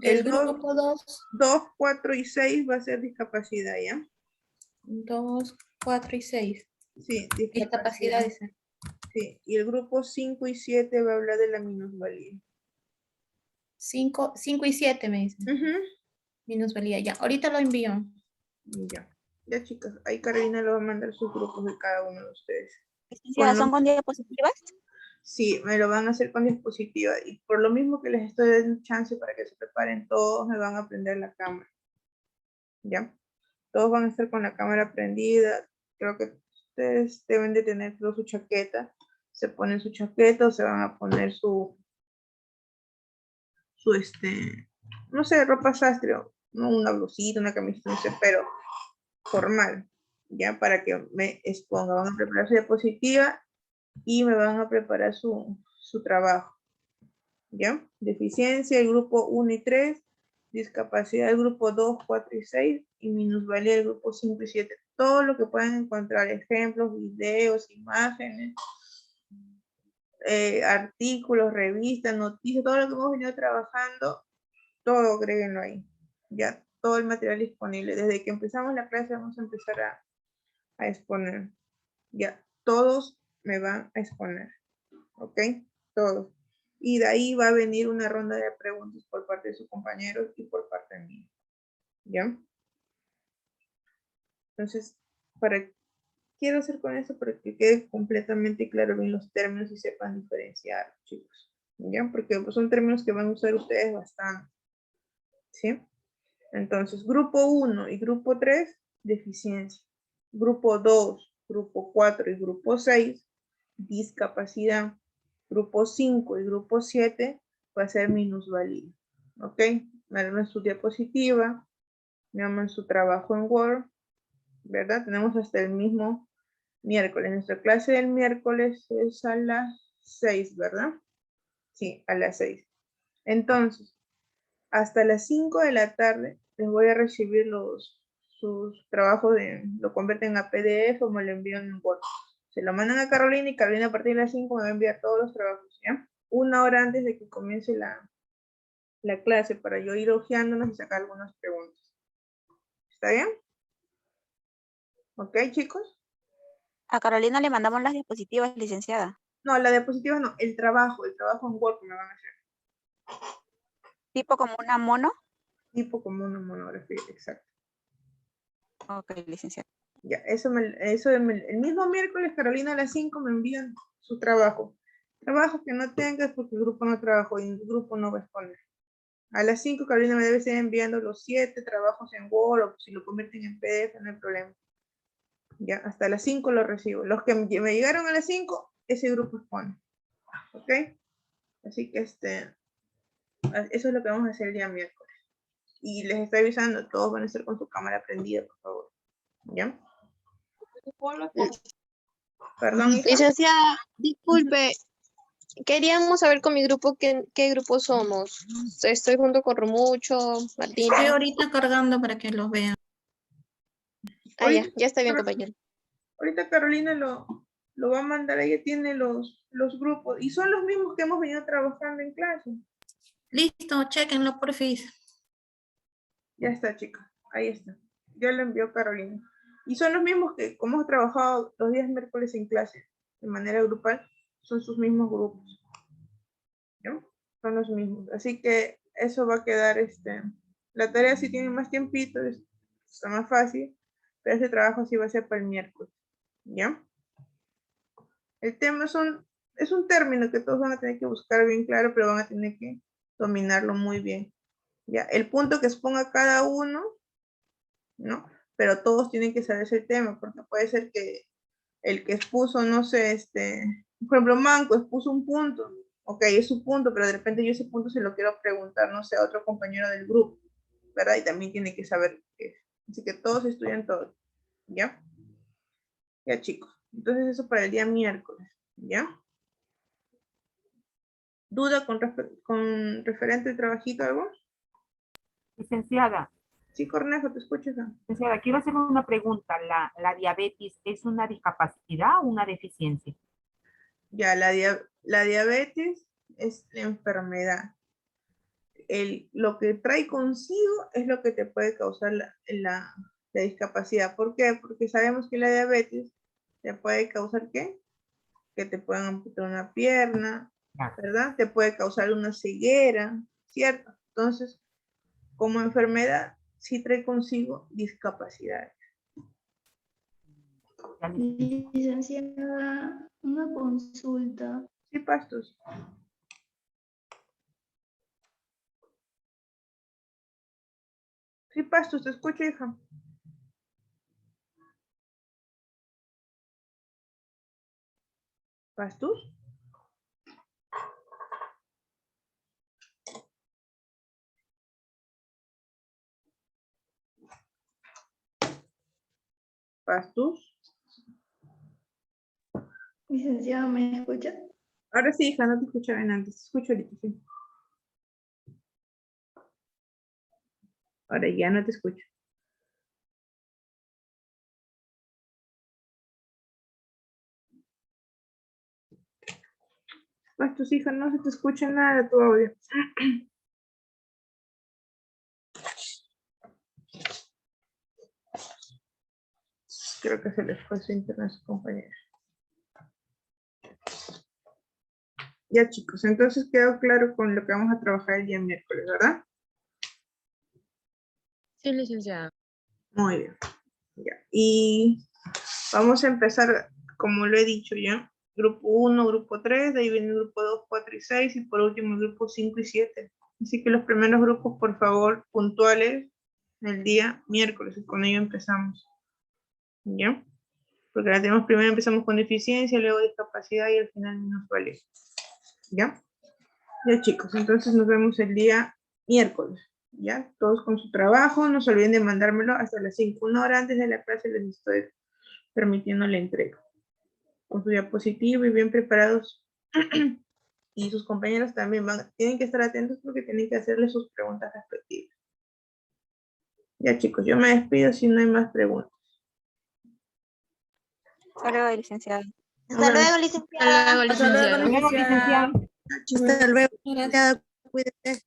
El grupo 2. 2, 4 y 6 va a ser discapacidad, ¿ya? 2, 4 y 6. Sí, discapacidades. Sí, y el grupo 5 y 7 va a hablar de la minusvalía. 5 y 7 me dicen. Minusvalía, ya. Ahorita lo envío. Ya, chicas, ahí Carolina le va a mandar sus grupos de cada uno de ustedes. ¿Son con diapositivas? Sí, me lo van a hacer con diapositiva. Y por lo mismo que les estoy dando chance para que se preparen todos, me van a prender la cámara. ¿Ya? Todos van a estar con la cámara prendida. Creo que ustedes deben de tener su chaqueta. Se ponen su chaqueta o se van a poner su no sé, ropa sastre, no una blusita, una camiseta, no sé, pero formal, ya, para que me exponga. Van a preparar su diapositiva y me van a preparar su trabajo, ¿ya? Deficiencia, el grupo 1 y 3, discapacidad, el grupo 2, 4 y 6, y minusvalía, el grupo 5 y 7. Todo lo que puedan encontrar, ejemplos, videos, imágenes, artículos, revistas, noticias, todo lo que hemos venido trabajando, todo agréguenlo ahí. Ya, todo el material disponible. Desde que empezamos la clase vamos a empezar a exponer. Ya, todos me van a exponer. ¿Ok? Todos. Y de ahí va a venir una ronda de preguntas por parte de sus compañeros y por parte mía. ¿Ya? Entonces, quiero hacer con eso para que quede completamente claro bien los términos y sepan diferenciar, chicos. ¿Ya? Porque pues, son términos que van a usar ustedes bastante. ¿Sí? Entonces, grupo 1 y grupo 3, deficiencia. Grupo 2, grupo 4 y grupo 6, discapacidad. Grupo 5 y grupo 7 va a ser minusvalía. ¿Ok? Me dan su diapositiva, Veamos su trabajo en Word, ¿verdad? Tenemos hasta el mismo miércoles. Nuestra clase del miércoles es a las 6, ¿verdad? Sí, a las 6. Entonces, hasta las 5 de la tarde les voy a recibir sus trabajos, lo convierten a PDF o me lo envían en Word. Se lo mandan a Carolina y Carolina a partir de las 5 me va a enviar todos los trabajos, ¿ya? Una hora antes de que comience la clase para yo ir hojeándonos y sacar algunas preguntas. ¿Está bien? ¿Ok, chicos? A Carolina le mandamos las diapositivas, licenciada. No, la diapositiva no, el trabajo en Word que me van a hacer. ¿Tipo como una mono? Tipo como una monografía, exacto. Ok, licenciada. Ya, el mismo miércoles, Carolina a las 5 me envían su trabajo. Trabajo que no tengas porque el grupo no trabajó y el grupo no va a exponer. A las 5 Carolina me debe estar enviando los 7 trabajos en Word o si lo convierten en PDF no hay problema. Ya, hasta las 5 lo recibo. Los que me llegaron a las 5, ese grupo expone. ¿Ok? Así que eso es lo que vamos a hacer el día miércoles. Y les estoy avisando, todos van a estar con su cámara prendida, por favor. ¿Ya? Perdón, hija. Licenciada, disculpe. Queríamos saber con mi grupo qué grupo somos. Estoy junto con Romucho, Martina. Estoy ahorita cargando para que los vean. Ah, ya está bien, compañero. Ahorita Carolina lo va a mandar, ella tiene los grupos y son los mismos que hemos venido trabajando en clase. Listo, chequenlo, porfis. Ya está, chicas, ahí está. Ya lo envió Carolina. Y son los mismos que, como hemos trabajado los días miércoles en clase, de manera grupal, son sus mismos grupos. ¿No? Son los mismos. Así que eso va a quedar, la tarea si tiene más tiempito, está más fácil, pero ese trabajo sí va a ser para el miércoles. ¿Ya? El tema es un término que todos van a tener que buscar bien claro, pero van a tener que dominarlo muy bien. ¿Ya? El punto que exponga cada uno, ¿no? Pero todos tienen que saber ese tema, porque puede ser que el que expuso, no sé, por ejemplo, Manco expuso un punto, ok, es su punto, pero de repente yo ese punto se lo quiero preguntar, no sé, a otro compañero del grupo, ¿verdad? Y también tiene que saber qué es. Así que todos estudian todo, ¿ya? Ya, chicos. Entonces eso para el día miércoles, ¿ya? ¿Duda con referente al trabajito algo? Licenciada. Sí, Cornejo, te escucho. Licenciada, quiero hacer una pregunta. ¿La diabetes es una discapacidad o una deficiencia? Ya, la diabetes es la enfermedad. Lo que trae consigo es lo que te puede causar la discapacidad. ¿Por qué? Porque sabemos que la diabetes te puede causar ¿qué? Que te puedan amputar una pierna, ¿verdad? Te puede causar una ceguera, ¿cierto? Entonces, como enfermedad, sí trae consigo discapacidades. Licenciada, una consulta. Sí, Pastos. Sí, Pastos, te escucho, hija. ¿Pastos? ¿Pastos? Licenciada, ¿me escucha? Ahora sí, hija, no te escuchaba en antes. Te escucho ahorita, sí. Ahora ya no te escucho. Pastos, hija, no se te escucha nada de tu audio. Creo que se les fue su internet a su compañera. Ya, chicos, entonces quedó claro con lo que vamos a trabajar el día miércoles, ¿verdad? Sí, licenciada. Muy bien. Ya. Y vamos a empezar, como lo he dicho ya, grupo 1, grupo 3, de ahí viene el grupo 2, 4 y 6, y por último el grupo 5 y 7. Así que los primeros grupos, por favor, puntuales, el día miércoles, y con ello empezamos. ¿Ya? Porque la tenemos primero, empezamos con deficiencia, luego discapacidad y al final minusvalía. ¿Ya? Ya, chicos, entonces nos vemos el día miércoles. Ya, todos con su trabajo, no se olviden de mandármelo hasta las 5, 1 hora antes de la clase les estoy permitiendo la entrega. Con su diapositivo y bien preparados. Y sus compañeros también tienen que estar atentos porque tienen que hacerle sus preguntas respectivas. Ya chicos, yo me despido si no hay más preguntas. Hasta luego, licenciada. Hasta luego, licenciada. Hasta luego, licenciada. Hasta luego, licenciada. Cuídate.